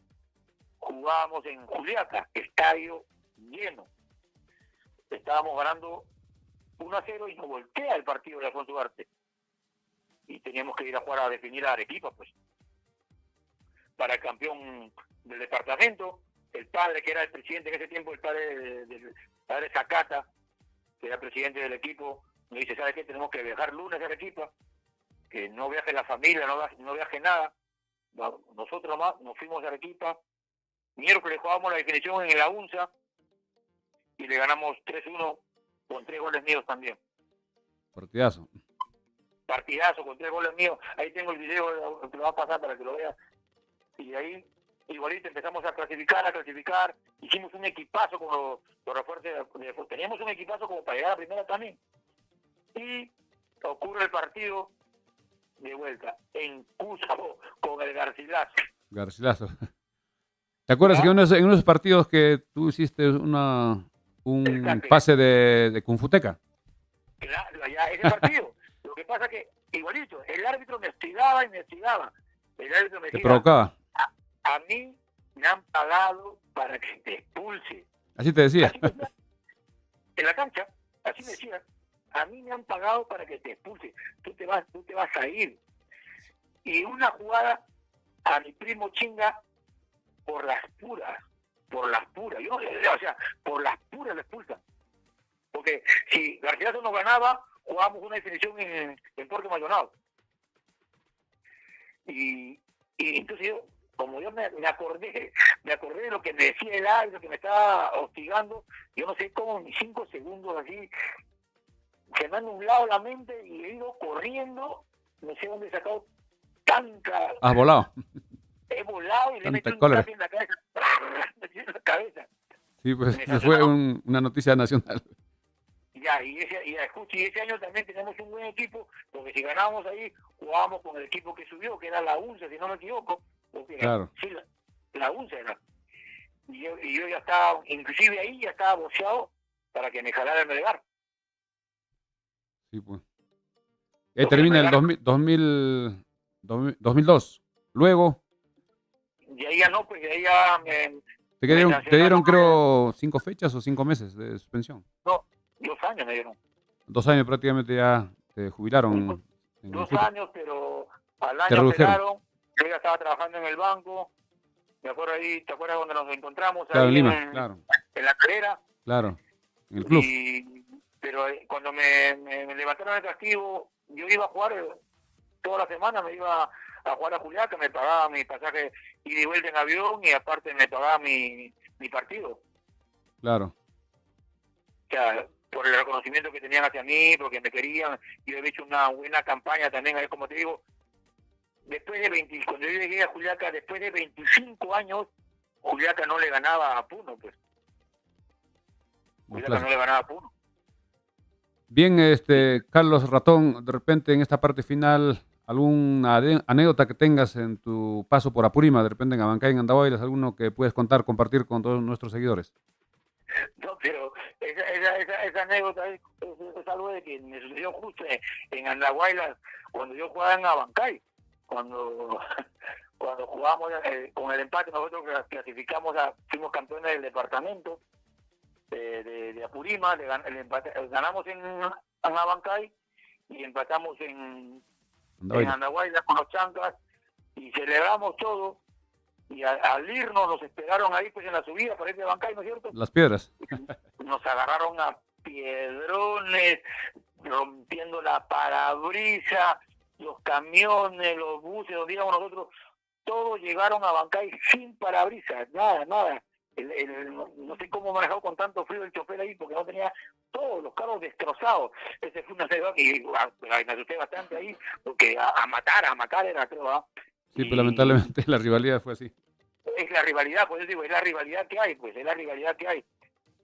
jugábamos en Juliaca, estadio lleno. Estábamos ganando 1-0 y nos voltea el partido de Alfonso Ugarte. Y teníamos que ir a jugar a definir a Arequipa, pues. Para el campeón del departamento, el padre que era el presidente en ese tiempo, el padre Zacata, que era presidente del equipo, me dice, ¿sabes qué? Tenemos que viajar lunes a Arequipa, que no viaje la familia, no viaje nada. Nosotros nomás nos fuimos a Arequipa. Miércoles jugábamos la definición en la UNSA y le ganamos 3-1 con 3 goles míos también. Partidazo con 3 goles míos. Ahí tengo el video, te lo va a pasar para que lo veas. Y ahí igualito empezamos a clasificar. Hicimos un equipazo con los refuerzos. Teníamos un equipazo como para llegar a primera también. Y ocurre el partido de vuelta en Cusco con el Garcilaso. ¿Te acuerdas que en unos partidos que tú hiciste un pase de Cunfuteca? Claro, ya ese partido. Lo que pasa que, igualito, el árbitro me hostigaba. El árbitro me decía, ¿te provocaba? A mí me han pagado para que te expulse. Así te decía. En la cancha, así me decía. A mí me han pagado para que te expulse. Tú te vas a ir. Y una jugada a mi primo Chinga por las puras. Yo, o sea, por las puras la expulsan. Porque si Garcilaso nos ganaba, jugábamos una definición en Puerto Maldonado. Y entonces yo, como yo me acordé de lo que me decía el árbitro, que me estaba hostigando, yo no sé cómo en 5 segundos así se me ha nublado la mente y he ido corriendo, no sé dónde he sacado tanta... ¿Has volado? He volado y le he metido un tape en la cabeza. Me tiré en la cabeza. Sí, pues fue una noticia nacional. Ya, Escucha, y ese año también tenemos un buen equipo, porque si ganábamos ahí, jugábamos con el equipo que subió, que era la UNCE, si no me equivoco. Claro. Sí, la UNCE era. Y yo ya estaba, inclusive ahí ya estaba boceado para que me jalara el Melgar. Sí, pues. Ahí termina el 2002. Luego, Y ahí ya no, pues de ahí ya te dieron creo 5 fechas o 5 meses de suspensión. No, 2 años me dieron. 2 años prácticamente ya te jubilaron. 2 años, pero al Te año redujeron. apelaron. Yo ya estaba trabajando en el banco. Me acuerdo ahí, ¿te acuerdas cuando nos encontramos? Claro, ahí en Lima, claro. En la carrera. Claro, en el club. Pero cuando me levantaron el castigo, yo iba a jugar toda la semana, me iba a jugar a Juliaca, me pagaba mi pasaje ida y vuelta en avión y aparte me pagaba mi partido. Claro. O sea, por el reconocimiento que tenían hacia mí, porque me querían, yo había hecho una buena campaña también, como te digo, después de cuando yo llegué a Juliaca, después de 25 años, Juliaca no le ganaba a Puno, pues. Juliaca no le ganaba a Puno. Bien, Carlos Ratón, de repente en esta parte final, ¿alguna anécdota que tengas en tu paso por Apurímac, de repente en Abancay, en Andahuaylas, alguno que puedes compartir con todos nuestros seguidores? No, pero esa anécdota es algo de que me sucedió justo en Andahuaylas, cuando yo jugaba en Abancay, cuando jugamos con el empate, nosotros clasificamos, fuimos campeones del departamento de Apurímac, ganamos en Abancay y empatamos en Andahuaylas con los chancas y celebramos todo. Y al irnos nos esperaron ahí pues en la subida para ir de Abancay, ¿no es cierto? Las piedras. Nos agarraron a piedrones, rompiendo la parabrisa, los camiones, los buses donde íbamos nosotros, todos llegaron a Abancay sin parabrisas, nada. No sé cómo manejó con tanto frío el chofer ahí, porque no tenía todos los carros destrozados. Ese fue una ciudad que me asusté bastante ahí, porque a matar era, creo. Sí, pues lamentablemente la rivalidad fue así. Es la rivalidad, pues yo digo, es la rivalidad que hay, pues es la rivalidad que hay.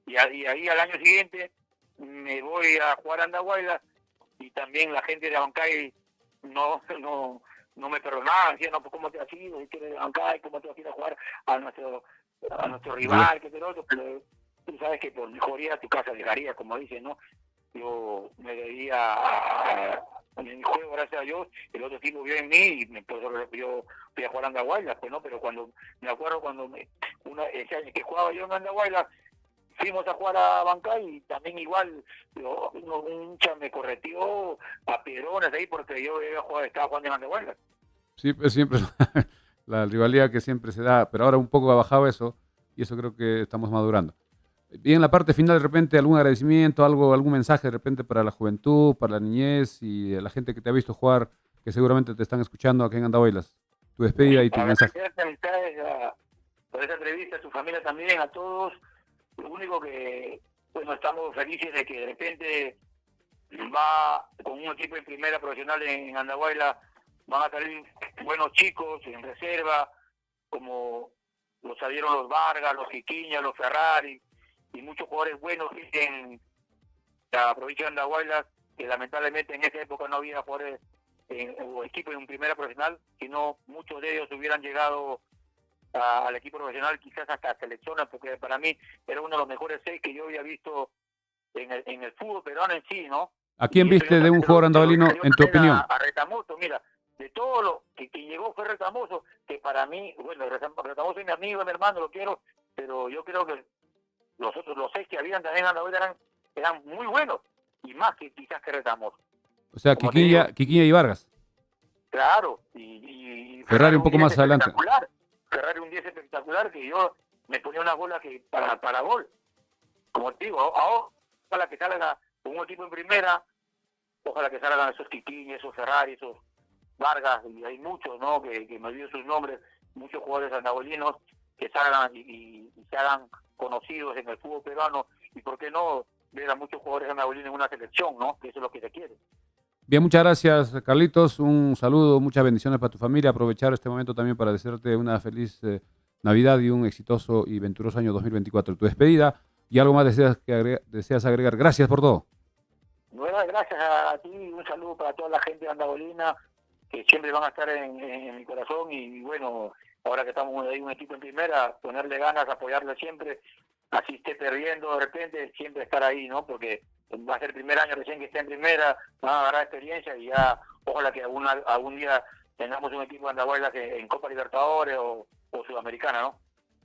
Y ahí al año siguiente me voy a jugar a Andahuaylas y también la gente de Abancay no me perdonaba, decían, no, pues cómo te has ido, si quieres de Abancay, cómo te vas a ir a jugar a nuestro rival, que es el otro, pero tú sabes que por mejoría tu casa dejaría, como dicen, ¿no? Yo me veía en mi juego, gracias a Dios, el otro tipo vio en mí y yo fui a jugar a Andahuaylas, pues no, pero cuando me acuerdo ese año que jugaba yo en Andahuaylas, fuimos a jugar a Abancay y también igual un hincha me correteó a piedrones ahí porque yo estaba jugando en Andahuaylas. Sí, pues siempre la rivalidad que siempre se da, pero ahora un poco ha bajado eso y eso creo que estamos madurando. Y en la parte final, de repente, algún agradecimiento, algún mensaje de repente para la juventud, para la niñez y la gente que te ha visto jugar, que seguramente te están escuchando aquí en Andahuaylas. Tu despedida y tu mensaje. Por esa entrevista, a tu familia también, a todos. Lo único que, bueno, estamos felices de que de repente va con un equipo en primera profesional en Andahuaylas, van a salir buenos chicos en reserva, como lo salieron los Vargas, los Jiquiñas, los Ferrari, y muchos jugadores buenos en la provincia de Andahuaylas, que lamentablemente en esa época no había jugadores o equipos en primera profesional, sino muchos de ellos hubieran llegado al equipo profesional, quizás hasta selecciones, porque para mí era uno de los mejores 6 que yo había visto en el fútbol peruano en sí, ¿no? ¿A quién viste de un jugador andahualino, en tu opinión? A Retamoso, mira, de todo lo que llegó fue Retamoso, que para mí, bueno, Retamoso es mi amigo, mi hermano, lo quiero, pero yo creo que los 6 que habían también en Andahuaylas eran muy buenos, y más que quizás que Retamoso. O sea, Quiquiña y Vargas. Claro, y Ferrari un poco más adelante. Ferrari un 10 espectacular, que yo me ponía una bola que para gol. Como te digo, ahora ojalá que salga un equipo en primera, ojalá que salgan esos Quiquiña, esos Ferrari, esos Vargas, y hay muchos, ¿no? Que me olvido sus nombres, muchos jugadores andahuaylinos que salgan y se hagan conocidos en el fútbol peruano, y por qué no ver a muchos jugadores andahuaylinos en una selección, ¿no? Que eso es lo que se quiere. Bien, muchas gracias, Carlitos. Un saludo, muchas bendiciones para tu familia. Aprovechar este momento también para desearte una feliz Navidad y un exitoso y venturoso año 2024. Tu despedida y algo más deseas agregar. Gracias por todo. gracias a ti, un saludo para toda la gente de Andabolina, que siempre van a estar en mi corazón, y bueno, ahora que estamos ahí un equipo en primera, ponerle ganas, apoyarle siempre, así esté perdiendo de repente, siempre estar ahí, ¿no? Porque va a ser el primer año recién que esté en primera, van a agarrar experiencia y ya, ojalá que algún día tengamos un equipo de Andahuaylas que en Copa Libertadores o Sudamericana, ¿no?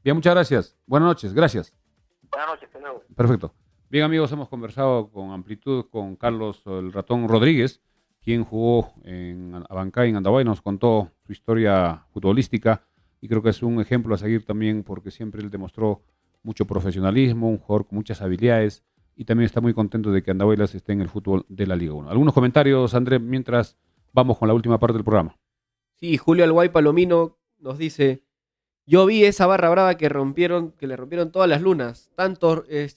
Bien, muchas gracias. Buenas noches, gracias. Buenas noches, hasta luego. Perfecto. Bien, amigos, hemos conversado con amplitud con Carlos el Ratón Rodríguez, quien jugó en Abancay, en Andahuay, nos contó su historia futbolística y creo que es un ejemplo a seguir también porque siempre él demostró mucho profesionalismo, un jugador con muchas habilidades y también está muy contento de que Andahuaylas esté en el fútbol de la Liga 1. ¿Algunos comentarios, André, mientras vamos con la última parte del programa? Sí, Julio Alguay Palomino nos dice: yo vi esa barra brava que le rompieron todas las lunas.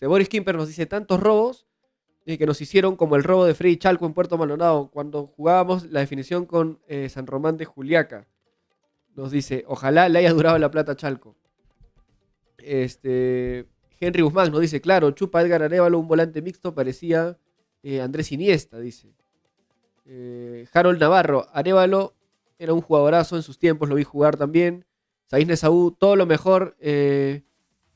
Boris Kimper nos dice: tantos robos que nos hicieron, como el robo de Freddy Chalco en Puerto Maldonado, cuando jugábamos la definición con San Román de Juliaca. Nos dice: ojalá le haya durado la plata a Chalco. Henry Guzmán nos dice: claro, Chupa Edgar Arévalo, un volante mixto, parecía Andrés Iniesta, dice. Harold Navarro: Arévalo era un jugadorazo en sus tiempos, lo vi jugar también. Saíz Nesaú: todo lo mejor,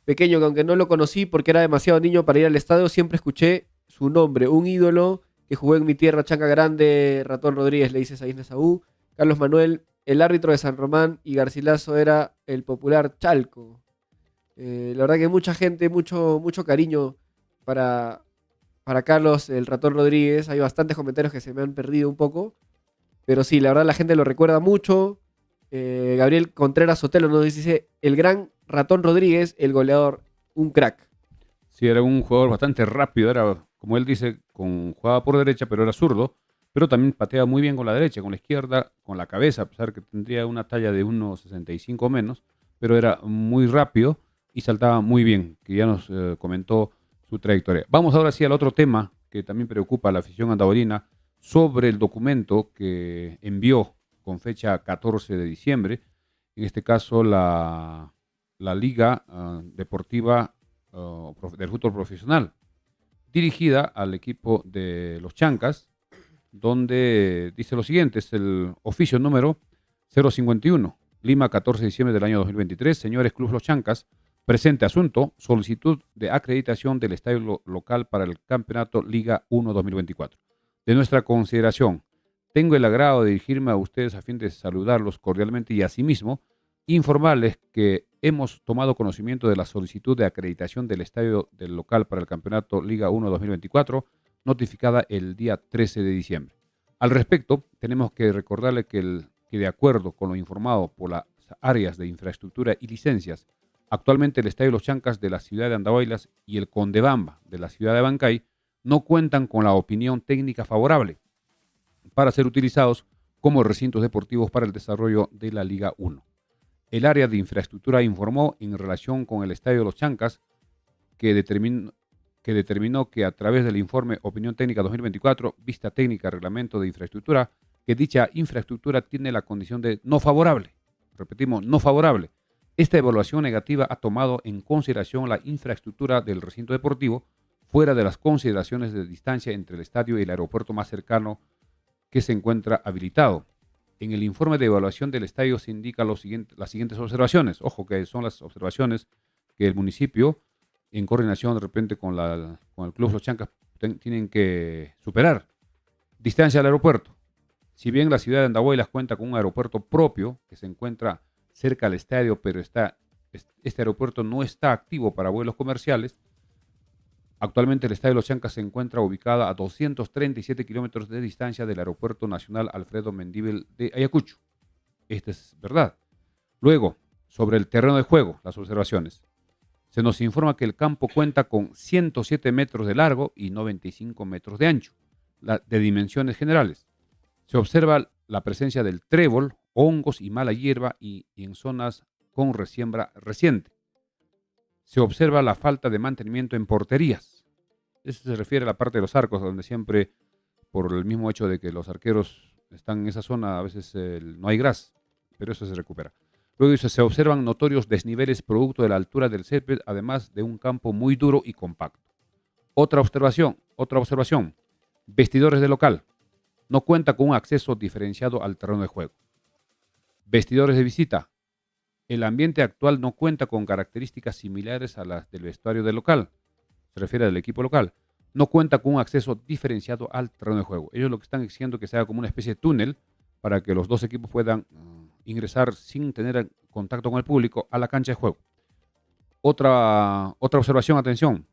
pequeño, que aunque no lo conocí porque era demasiado niño para ir al estadio, siempre escuché su nombre, un ídolo que jugó en mi tierra, Chanca Grande, Ratón Rodríguez, le dice Saíz Nesaú. Carlos Manuel: el árbitro de San Román y Garcilaso era el popular Chalco. La verdad que mucha gente, mucho cariño para Carlos el Ratón Rodríguez. Hay bastantes comentarios que se me han perdido un poco, pero sí, la verdad la gente lo recuerda mucho. Gabriel Contreras Sotelo nos dice: el gran Ratón Rodríguez, el goleador, un crack. Sí, era un jugador bastante rápido, era, como él dice, jugaba por derecha, pero era zurdo, pero también pateaba muy bien con la derecha, con la izquierda, con la cabeza, a pesar que tendría una talla de 1,65 menos, pero era muy rápido y saltaba muy bien, que ya nos comentó su trayectoria. Vamos ahora sí al otro tema que también preocupa a la afición andahuayina, sobre el documento que envió con fecha 14 de diciembre, en este caso la Liga Deportiva del Fútbol Profesional, dirigida al equipo de los Chancas, donde dice lo siguiente: es el oficio número 051, Lima, 14 de diciembre del año 2023. Señores Club Los Chancas, presente asunto: solicitud de acreditación del estadio local para el campeonato Liga 1 2024. De nuestra consideración, tengo el agrado de dirigirme a ustedes a fin de saludarlos cordialmente y asimismo informarles que hemos tomado conocimiento de la solicitud de acreditación del estadio del local para el campeonato Liga 1 2024, notificada el día 13 de diciembre. Al respecto, tenemos que recordarle que de acuerdo con lo informado por las áreas de infraestructura y licencias, actualmente el estadio Los Chancas de la ciudad de Andahuaylas y el Condebamba de la ciudad de Abancay no cuentan con la opinión técnica favorable para ser utilizados como recintos deportivos para el desarrollo de la Liga 1. El área de infraestructura informó en relación con el estadio Los Chancas que determinó que a través del informe Opinión Técnica 2024, Vista Técnica, Reglamento de Infraestructura, que dicha infraestructura tiene la condición de no favorable. Repetimos, no favorable. Esta evaluación negativa ha tomado en consideración la infraestructura del recinto deportivo fuera de las consideraciones de distancia entre el estadio y el aeropuerto más cercano que se encuentra habilitado. En el informe de evaluación del estadio se indica las siguientes observaciones. Ojo, que son las observaciones que el municipio, en coordinación de repente con el Club Los Chancas, tienen que superar. Distancia al aeropuerto. Si bien la ciudad de Andahuaylas cuenta con un aeropuerto propio que se encuentra cerca al estadio, pero este aeropuerto no está activo para vuelos comerciales, actualmente el estadio Los Chancas se encuentra ubicado a 237 kilómetros de distancia del Aeropuerto Nacional Alfredo Mendívil de Ayacucho. Esta es verdad. Luego, sobre el terreno de juego, las observaciones. Se nos informa que el campo cuenta con 107 metros de largo y 95 metros de ancho, de dimensiones generales. Se observa la presencia del trébol, hongos y mala hierba y en zonas con resiembra reciente. Se observa la falta de mantenimiento en porterías. Eso se refiere a la parte de los arcos, donde siempre, por el mismo hecho de que los arqueros están en esa zona, a veces no hay gras, pero eso se recupera. Luego dice: se observan notorios desniveles producto de la altura del césped, además de un campo muy duro y compacto. Otra observación. Vestidores de local. No cuenta con un acceso diferenciado al terreno de juego. Vestidores de visita. El ambiente actual no cuenta con características similares a las del vestuario del local. Se refiere al equipo local. No cuenta con un acceso diferenciado al terreno de juego. Ellos lo que están exigiendo es que sea como una especie de túnel para que los dos equipos puedan ingresar sin tener contacto con el público a la cancha de juego. Otra observación, atención.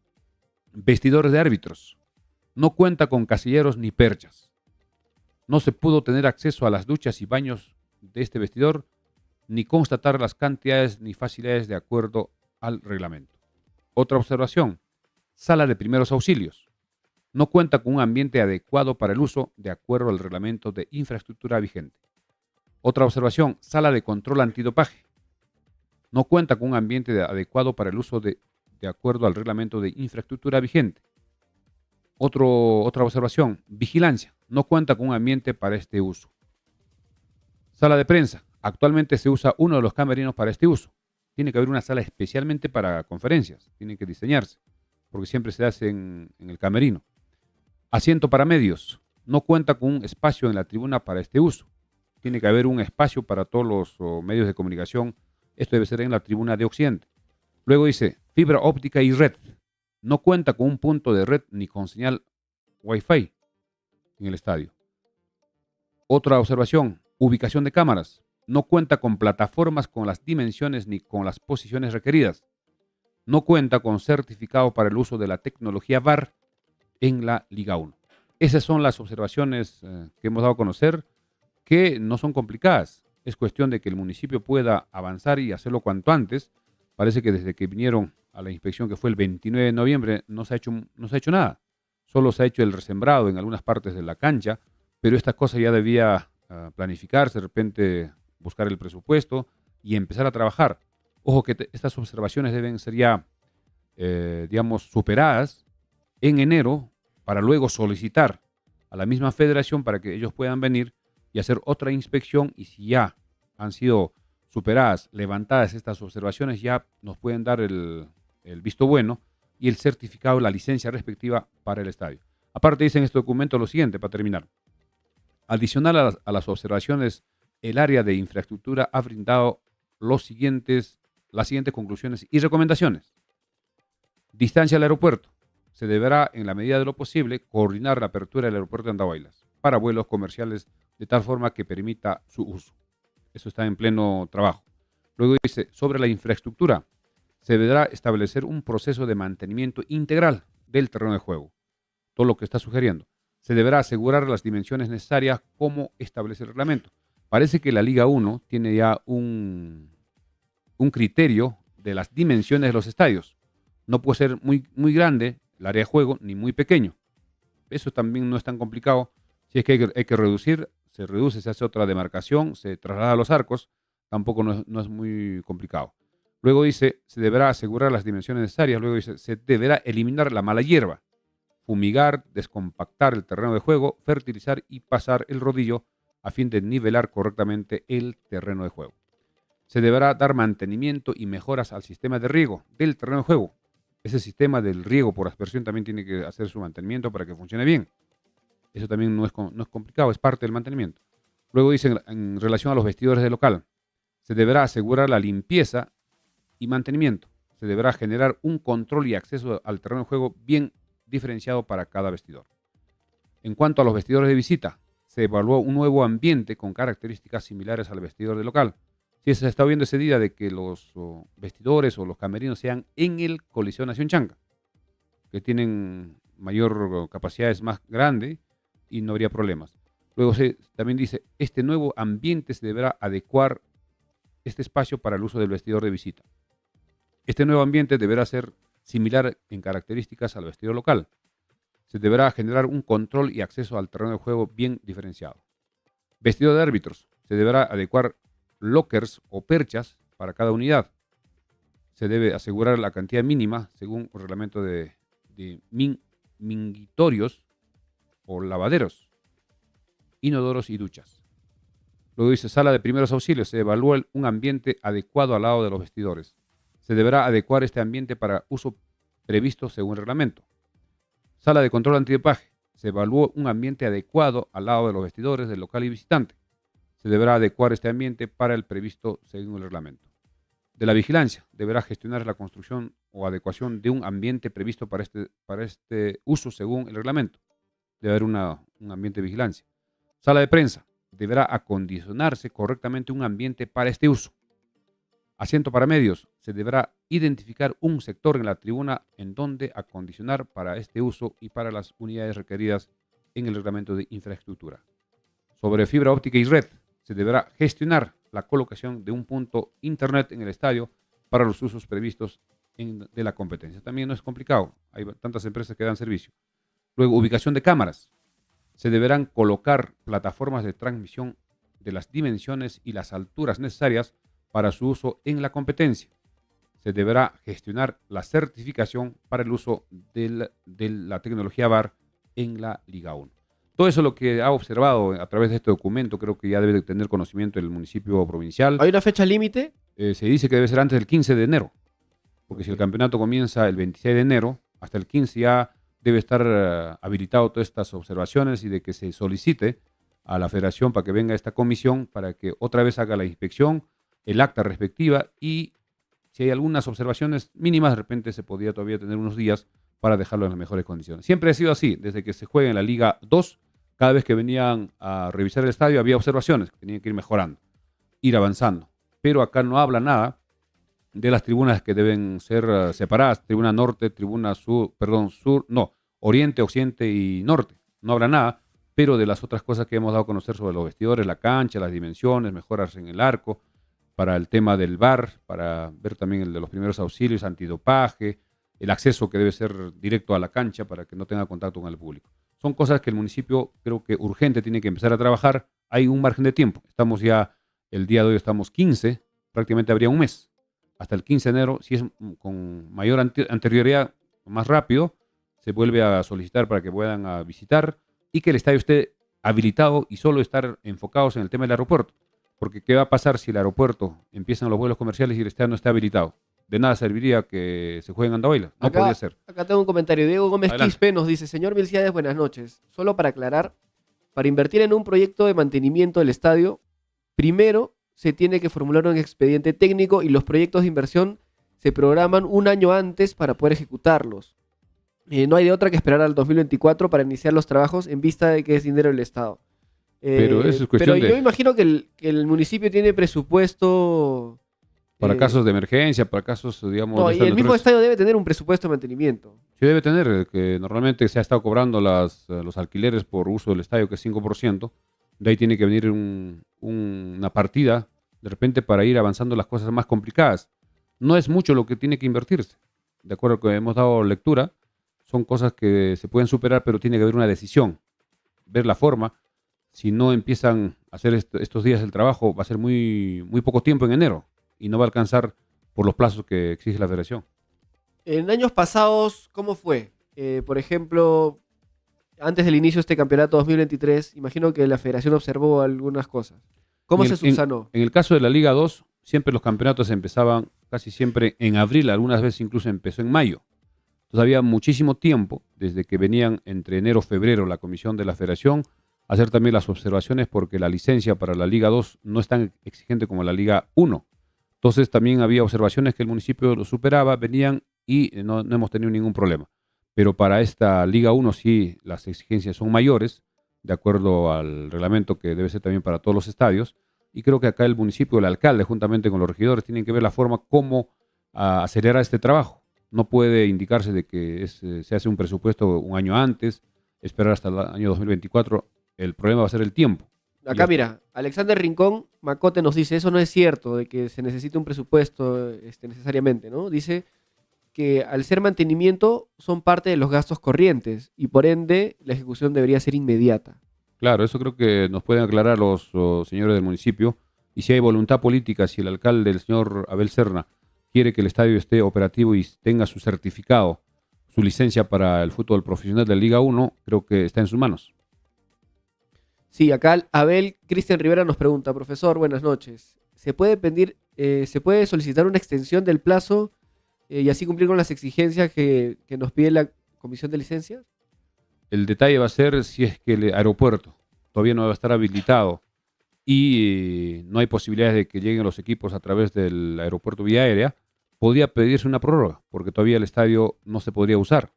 Vestidores de árbitros. No cuenta con casilleros ni perchas. No se pudo tener acceso a las duchas y baños de este vestidor, ni constatar las cantidades ni facilidades de acuerdo al reglamento. Otra observación. Sala de primeros auxilios. No cuenta con un ambiente adecuado para el uso de acuerdo al reglamento de infraestructura vigente. Otra observación. Sala de control antidopaje. No cuenta con un ambiente adecuado para el uso de acuerdo al reglamento de infraestructura vigente. Otra observación. Vigilancia. No cuenta con un ambiente para este uso. Sala de prensa. Actualmente se usa uno de los camerinos para este uso. Tiene que haber una sala especialmente para conferencias. Tiene que diseñarse, porque siempre se hace en el camerino. Asiento para medios. No cuenta con un espacio en la tribuna para este uso. Tiene que haber un espacio para todos los medios de comunicación. Esto debe ser en la tribuna de Occidente. Luego dice, fibra óptica y red. No cuenta con un punto de red ni con señal Wi-Fi en el estadio. Otra observación, ubicación de cámaras. No cuenta con plataformas con las dimensiones ni con las posiciones requeridas. No cuenta con certificado para el uso de la tecnología VAR en la Liga 1. Esas son las observaciones que hemos dado a conocer, que no son complicadas. Es cuestión de que el municipio pueda avanzar y hacerlo cuanto antes. Parece que desde que vinieron a la inspección, que fue el 29 de noviembre, no se ha hecho nada. Solo se ha hecho el resembrado en algunas partes de la cancha, pero esta cosa ya debía planificarse, de repente buscar el presupuesto y empezar a trabajar. Ojo que estas observaciones deben ser ya, superadas en enero, para luego solicitar a la misma federación para que ellos puedan venir y hacer otra inspección, y si ya han sido superadas, levantadas estas observaciones, ya nos pueden dar el visto bueno y el certificado, la licencia respectiva para el estadio. Aparte dice en este documento lo siguiente, para terminar. Adicional a las observaciones, el área de infraestructura ha brindado las siguientes conclusiones y recomendaciones. Distancia al aeropuerto. Se deberá, en la medida de lo posible, coordinar la apertura del aeropuerto de Andahuaylas para vuelos comerciales de tal forma que permita su uso. Eso está en pleno trabajo. Luego dice, sobre la infraestructura, se deberá establecer un proceso de mantenimiento integral del terreno de juego. Todo lo que está sugiriendo. Se deberá asegurar las dimensiones necesarias como establece el reglamento. Parece que la Liga 1 tiene ya un criterio de las dimensiones de los estadios. No puede ser muy grande el área de juego, ni muy pequeño. Eso también no es tan complicado. Si es que hay que reducir, se reduce, se hace otra demarcación, se traslada a los arcos, tampoco no es muy complicado. Luego dice, se deberá asegurar las dimensiones necesarias. Luego dice, se deberá eliminar la mala hierba, fumigar, descompactar el terreno de juego, fertilizar y pasar el rodillo a fin de nivelar correctamente el terreno de juego. Se deberá dar mantenimiento y mejoras al sistema de riego del terreno de juego. Ese sistema del riego por aspersión también tiene que hacer su mantenimiento para que funcione bien. Eso también no es complicado, es parte del mantenimiento. Luego dice, en relación a los vestidores de local, se deberá asegurar la limpieza y mantenimiento. Se deberá generar un control y acceso al terreno de juego bien diferenciado para cada vestidor. En cuanto a los vestidores de visita, se evaluó un nuevo ambiente con características similares al vestidor de local. Si se está viendo ese día de que los vestidores o los camerinos sean en el Coliseo Nación Chanca, que tienen mayor capacidad, es más grande y no habría problemas. Luego también dice, este nuevo ambiente se deberá adecuar este espacio para el uso del vestidor de visita. Este nuevo ambiente deberá ser similar en características al vestidor local. Se deberá generar un control y acceso al terreno de juego bien diferenciado. Vestidor de árbitros. Se deberá adecuar lockers o perchas para cada unidad. Se debe asegurar la cantidad mínima según el reglamento de mingitorios o lavaderos, inodoros y duchas. Luego dice sala de primeros auxilios. Se evalúa un ambiente adecuado al lado de los vestidores. Se deberá adecuar este ambiente para uso previsto según el reglamento. Sala de control antidopaje. se evaluó un ambiente adecuado al lado de los vestidores del local y visitante. Se deberá adecuar este ambiente para el previsto según el reglamento. De la vigilancia, deberá gestionar la construcción o adecuación de un ambiente previsto para este uso según el reglamento. Debe haber un ambiente de vigilancia. Sala de prensa, deberá acondicionarse correctamente un ambiente para este uso. Asiento para medios, se deberá identificar un sector en la tribuna en donde acondicionar para este uso y para las unidades requeridas en el reglamento de infraestructura. Sobre fibra óptica y red, se deberá gestionar la colocación de un punto internet en el estadio para los usos previstos de la competencia. También no es complicado, hay tantas empresas que dan servicio. Luego, ubicación de cámaras. Se deberán colocar plataformas de transmisión de las dimensiones y las alturas necesarias para su uso en la competencia. Se deberá gestionar la certificación para el uso de la tecnología VAR en la Liga 1. Todo eso lo que ha observado a través de este documento, creo que ya debe de tener conocimiento el municipio provincial. ¿Hay una fecha límite? Se dice que debe ser antes del 15 de enero, porque si el campeonato comienza el 26 de enero, hasta el 15 ya debe estar habilitado todas estas observaciones y de que se solicite a la federación para que venga esta comisión para que otra vez haga la inspección, el acta respectiva, y si hay algunas observaciones mínimas, de repente se podría todavía tener unos días para dejarlo en las mejores condiciones. Siempre ha sido así, desde que se juega en la Liga 2, cada vez que venían a revisar el estadio había observaciones que tenían que ir mejorando, ir avanzando. Pero acá no habla nada de las tribunas que deben ser separadas, tribuna norte, tribuna sur, oriente, occidente y norte. No habla nada, pero de las otras cosas que hemos dado a conocer sobre los vestidores, la cancha, las dimensiones, mejoras en el arco, para el tema del VAR, para ver también el de los primeros auxilios, antidopaje, el acceso que debe ser directo a la cancha para que no tenga contacto con el público. Son cosas que el municipio creo que urgente tiene que empezar a trabajar. Hay un margen de tiempo. Estamos ya, el día de hoy estamos 15, prácticamente habría un mes. Hasta el 15 de enero, si es con mayor anterioridad, más rápido, se vuelve a solicitar para que puedan a visitar y que el estadio esté habilitado y solo estar enfocados en el tema del aeropuerto. Porque ¿qué va a pasar si el aeropuerto empiezan los vuelos comerciales y el estadio no está habilitado? De nada serviría que se juegue en Andahuayla. No podría ser. Acá tengo un comentario. Diego Gómez Adelante. Quispe nos dice: señor Milciades, buenas noches. Solo para aclarar, para invertir en un proyecto de mantenimiento del estadio, primero se tiene que formular un expediente técnico y los proyectos de inversión se programan un año antes para poder ejecutarlos. No hay de otra que esperar al 2024 para iniciar los trabajos en vista de que es dinero del Estado. Pero eso es cuestión yo imagino que el municipio tiene presupuesto para casos de emergencia, para casos, digamos... No, y el mismo estadio debe tener un presupuesto de mantenimiento. Sí, debe tener, que normalmente se ha estado cobrando los alquileres por uso del estadio, que es 5%. De ahí tiene que venir una partida, de repente, para ir avanzando las cosas más complicadas. No es mucho lo que tiene que invertirse. De acuerdo a que hemos dado lectura, son cosas que se pueden superar, pero tiene que haber una decisión, ver la forma. Si no empiezan a hacer estos días el trabajo, va a ser muy, muy poco tiempo en enero y no va a alcanzar por los plazos que exige la federación. En años pasados, ¿cómo fue? Por ejemplo, antes del inicio de este campeonato 2023, imagino que la federación observó algunas cosas. ¿Cómo se subsanó? En el caso de la Liga 2, siempre los campeonatos empezaban casi siempre en abril, algunas veces incluso empezó en mayo. Entonces había muchísimo tiempo, desde que venían entre enero y febrero la comisión de la federación, a hacer también las observaciones porque la licencia para la Liga 2 no es tan exigente como la Liga 1. Entonces también había observaciones que el municipio lo superaba, venían y no hemos tenido ningún problema. Pero para esta Liga 1 sí las exigencias son mayores, de acuerdo al reglamento que debe ser también para todos los estadios. Y creo que acá el municipio, el alcalde, juntamente con los regidores, tienen que ver la forma cómo acelerar este trabajo. No puede indicarse de que se hace un presupuesto un año antes, esperar hasta el año 2024. El problema va a ser el tiempo. Acá mira, Alexander Rincón Macote nos dice: eso no es cierto, de que se necesite un presupuesto necesariamente, ¿no? Dice que al ser mantenimiento son parte de los gastos corrientes y por ende la ejecución debería ser inmediata. Claro, eso creo que nos pueden aclarar los señores del municipio. Y si hay voluntad política, si el alcalde, el señor Abel Serna, quiere que el estadio esté operativo y tenga su certificado, su licencia para el fútbol profesional de la Liga 1, creo que está en sus manos. Sí, acá Abel Cristian Rivera nos pregunta: profesor, buenas noches. ¿Se puede solicitar una extensión del plazo y así cumplir con las exigencias que nos pide la comisión de licencias? El detalle va a ser si es que el aeropuerto todavía no va a estar habilitado y no hay posibilidades de que lleguen los equipos a través del aeropuerto vía aérea, podría pedirse una prórroga, porque todavía el estadio no se podría usar.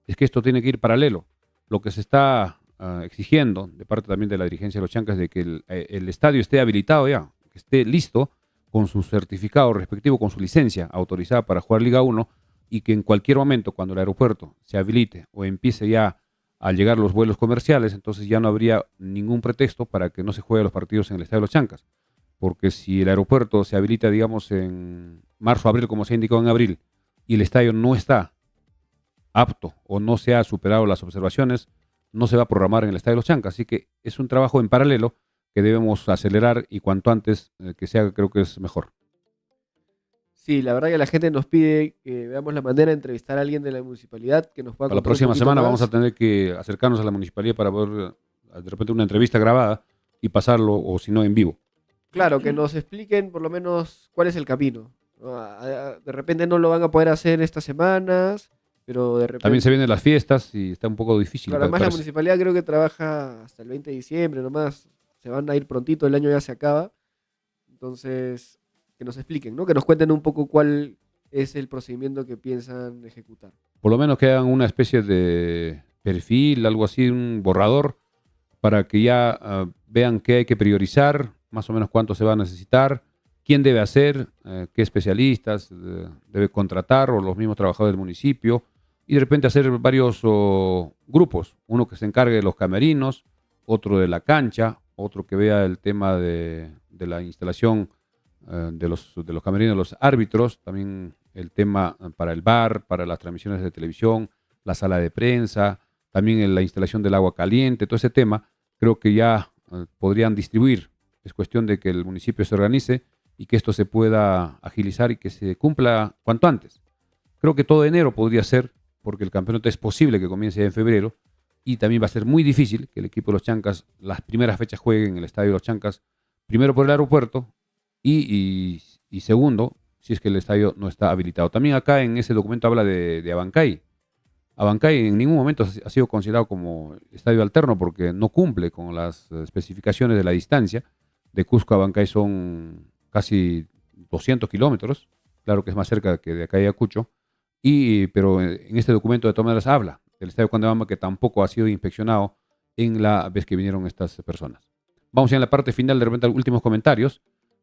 Es que esto tiene que ir paralelo. Lo que se está exigiendo de parte también de la dirigencia de los Chancas de que el estadio esté habilitado ya, que esté listo con su certificado respectivo, con su licencia autorizada para jugar Liga 1 y que en cualquier momento, cuando el aeropuerto se habilite o empiece ya a llegar los vuelos comerciales, entonces ya no habría ningún pretexto para que no se jueguen los partidos en el Estadio de los Chancas. Porque si el aeropuerto se habilita, digamos, en marzo, abril, como se ha indicado en abril, y el estadio no está apto o no se ha superado las observaciones, no se va a programar en el Estadio de los Chancas. Así que es un trabajo en paralelo que debemos acelerar y cuanto antes que se haga, creo que es mejor. Sí, la verdad que la gente nos pide que veamos la manera de entrevistar a alguien de la municipalidad que nos pueda Para la contar un próxima poquito semana más. vamos a tener que acercarnos a la municipalidad para poder de repente una entrevista grabada y pasarlo, o si no, en vivo. Claro, que nos expliquen por lo menos cuál es el camino, ¿no? De repente no lo van a poder hacer estas semanas, pero de repente... También se vienen las fiestas y está un poco difícil. Claro, además la parece. municipalidad creo que trabaja hasta el 20 de diciembre nomás, se van a ir prontito, el año ya se acaba. Entonces, que nos expliquen, ¿no? Que nos cuenten un poco cuál es el procedimiento que piensan ejecutar. Por lo menos que hagan una especie de perfil, algo así, un borrador, para que ya vean qué hay que priorizar, más o menos cuánto se va a necesitar, quién debe hacer, qué especialistas debe contratar o los mismos trabajadores del municipio, y de repente hacer varios grupos, uno que se encargue de los camerinos, otro de la cancha, otro que vea el tema de la instalación de los camerinos de los árbitros, también el tema para el bar, para las transmisiones de televisión, la sala de prensa, también en la instalación del agua caliente, todo ese tema, creo que ya podrían distribuir. Es cuestión de que el municipio se organice y que esto se pueda agilizar y que se cumpla cuanto antes. Creo que todo enero podría ser, porque el campeonato es posible que comience ya en febrero y también va a ser muy difícil que el equipo de los Chancas las primeras fechas juegue en el estadio de los Chancas, primero por el aeropuerto y segundo, si es que el estadio no está habilitado. También acá en ese documento habla de Abancay. Abancay en ningún momento ha sido considerado como estadio alterno porque no cumple con las especificaciones de la distancia. De Cusco a Abancay son casi 200 kilómetros. Claro que es más cerca que de acá a Ayacucho. Pero en este documento de todas maneras habla del estadio Condebamba que tampoco ha sido inspeccionado en la vez que vinieron estas personas. Vamos ya en la parte final, de repente, últimos comentarios,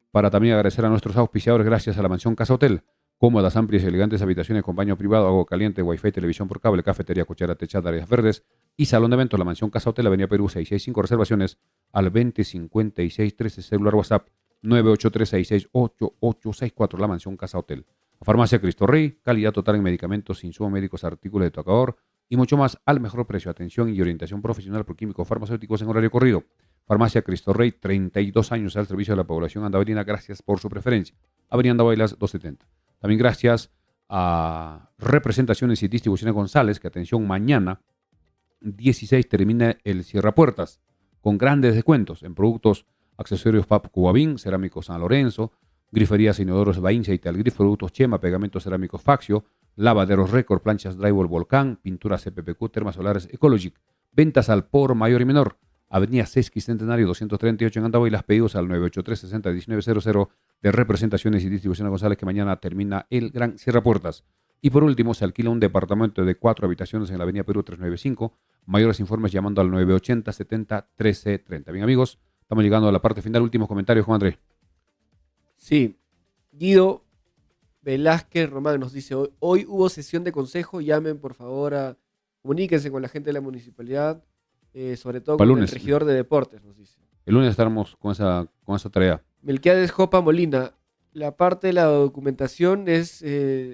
para también agradecer a nuestros auspiciadores gracias a la Mansión Casa Hotel. Cómodas, amplias y elegantes habitaciones con baño privado, agua caliente, wifi, televisión por cable, cafetería, cochera techada, áreas verdes y salón de eventos. La Mansión Casa Hotel, Avenida Perú 665, reservaciones al 205613, celular WhatsApp 983668864, La Mansión Casa Hotel. Farmacia Cristo Rey, calidad total en medicamentos, insumos médicos, artículos de tocador y mucho más al mejor precio. Atención y orientación profesional por químicos farmacéuticos en horario corrido. Farmacia Cristo Rey, 32 años al servicio de la población andahuaylina. Gracias por su preferencia. Avenida Andahuaylas 270. También gracias a Representaciones y Distribuciones González, que atención, mañana 16 termina el cierrapuertas con grandes descuentos en productos, accesorios PAP Cubabín, cerámicos San Lorenzo, griferías e inodoros Vaincia y Talgrif, productos Chema, pegamentos cerámicos Faxio, lavaderos Record, planchas Drywall Volcán, pinturas CPPQ, termas solares Ecologic, ventas al por mayor y menor. Avenida Sesqui Centenario 238 en Andahuaylas, pedidos al 983-60-1900 de Representaciones y Distribuciones González, que mañana termina el gran cierrapuertas. Y por último, se alquila un departamento de 4 habitaciones en la Avenida Perú 395. Mayores informes llamando al 980-70-1330. Bien, amigos, estamos llegando a la parte final. Últimos comentarios, Juan Andrés. Sí, Guido Velázquez Román nos dice, hoy hubo sesión de consejo, llamen por favor comuníquense con la gente de la municipalidad, sobre todo Para con lunes. el regidor de deportes, nos dice. El lunes estaremos con esa tarea. Melquiades Jopa Molina, la parte de la documentación es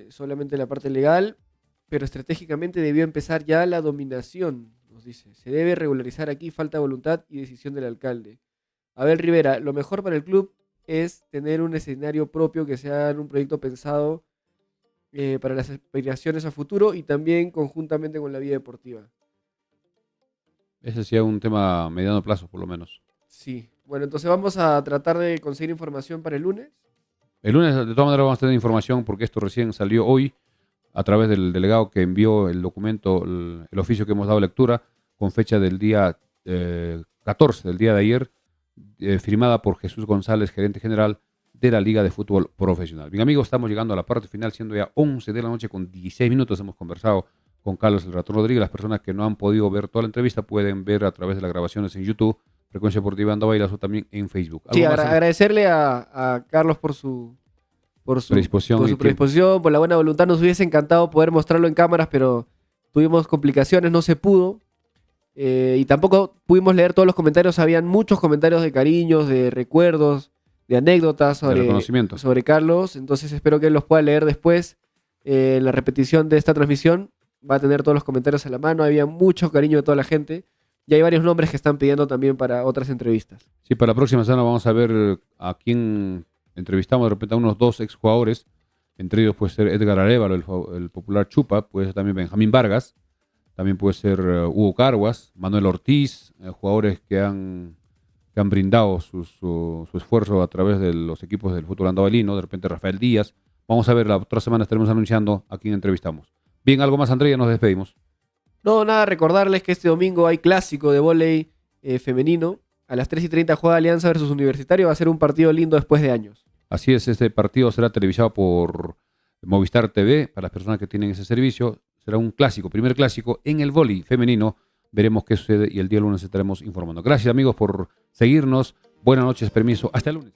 solamente la parte legal, pero estratégicamente debió empezar ya la dominación, nos dice. Se debe regularizar aquí, falta voluntad y decisión del alcalde. Abel Rivera, lo mejor para el club es tener un escenario propio que sea un proyecto pensado para las aspiraciones a futuro y también conjuntamente con la vida deportiva. Ese sí es un tema a mediano plazo, por lo menos. Sí, bueno, entonces vamos a tratar de conseguir información para el lunes. El lunes, de todas maneras, vamos a tener información porque esto recién salió hoy a través del delegado que envió el documento, el oficio que hemos dado lectura, con fecha del día 14, del día de ayer, firmada por Jesús González, gerente general de la Liga de Fútbol Profesional. Bien, amigos, estamos llegando a la parte final, siendo ya 11 de la noche con 16 minutos. Hemos conversado con Carlos El Ratón Rodríguez. Las personas que no han podido ver toda la entrevista pueden ver a través de las grabaciones en YouTube, Frecuencia Deportiva Andahuaylas, o también en Facebook. Sí, agradecerle a Carlos por su predisposición, por la buena voluntad. Nos hubiese encantado poder mostrarlo en cámaras, pero tuvimos complicaciones, no se pudo. Y tampoco pudimos leer todos los comentarios. Habían muchos comentarios de cariños, de recuerdos, de anécdotas sobre Carlos. Entonces espero que él los pueda leer después. La repetición de esta transmisión va a tener todos los comentarios a la mano. Había mucho cariño de toda la gente. Y hay varios nombres que están pidiendo también para otras entrevistas. Sí, para la próxima semana vamos a ver a quién entrevistamos. De repente a unos 2 exjugadores. Entre ellos puede ser Edgar Arévalo, el popular Chupa. Puede ser también Benjamín Vargas. También puede ser Hugo Carguas, Manuel Ortiz, jugadores que han brindado su esfuerzo a través de los equipos del fútbol andahuaylino. De repente Rafael Díaz. Vamos a ver, la otra semana estaremos anunciando a quién entrevistamos. Bien, ¿algo más, Andrea? Nos despedimos. No, nada, recordarles que este domingo hay clásico de vóley femenino. A las 3:30 juega Alianza versus Universitario. Va a ser un partido lindo después de años. Así es, este partido será televisado por Movistar TV. Para las personas que tienen ese servicio, será un clásico, primer clásico en el vóley femenino. Veremos qué sucede y el día lunes estaremos informando. Gracias, amigos, por seguirnos. Buenas noches, permiso. Hasta el lunes.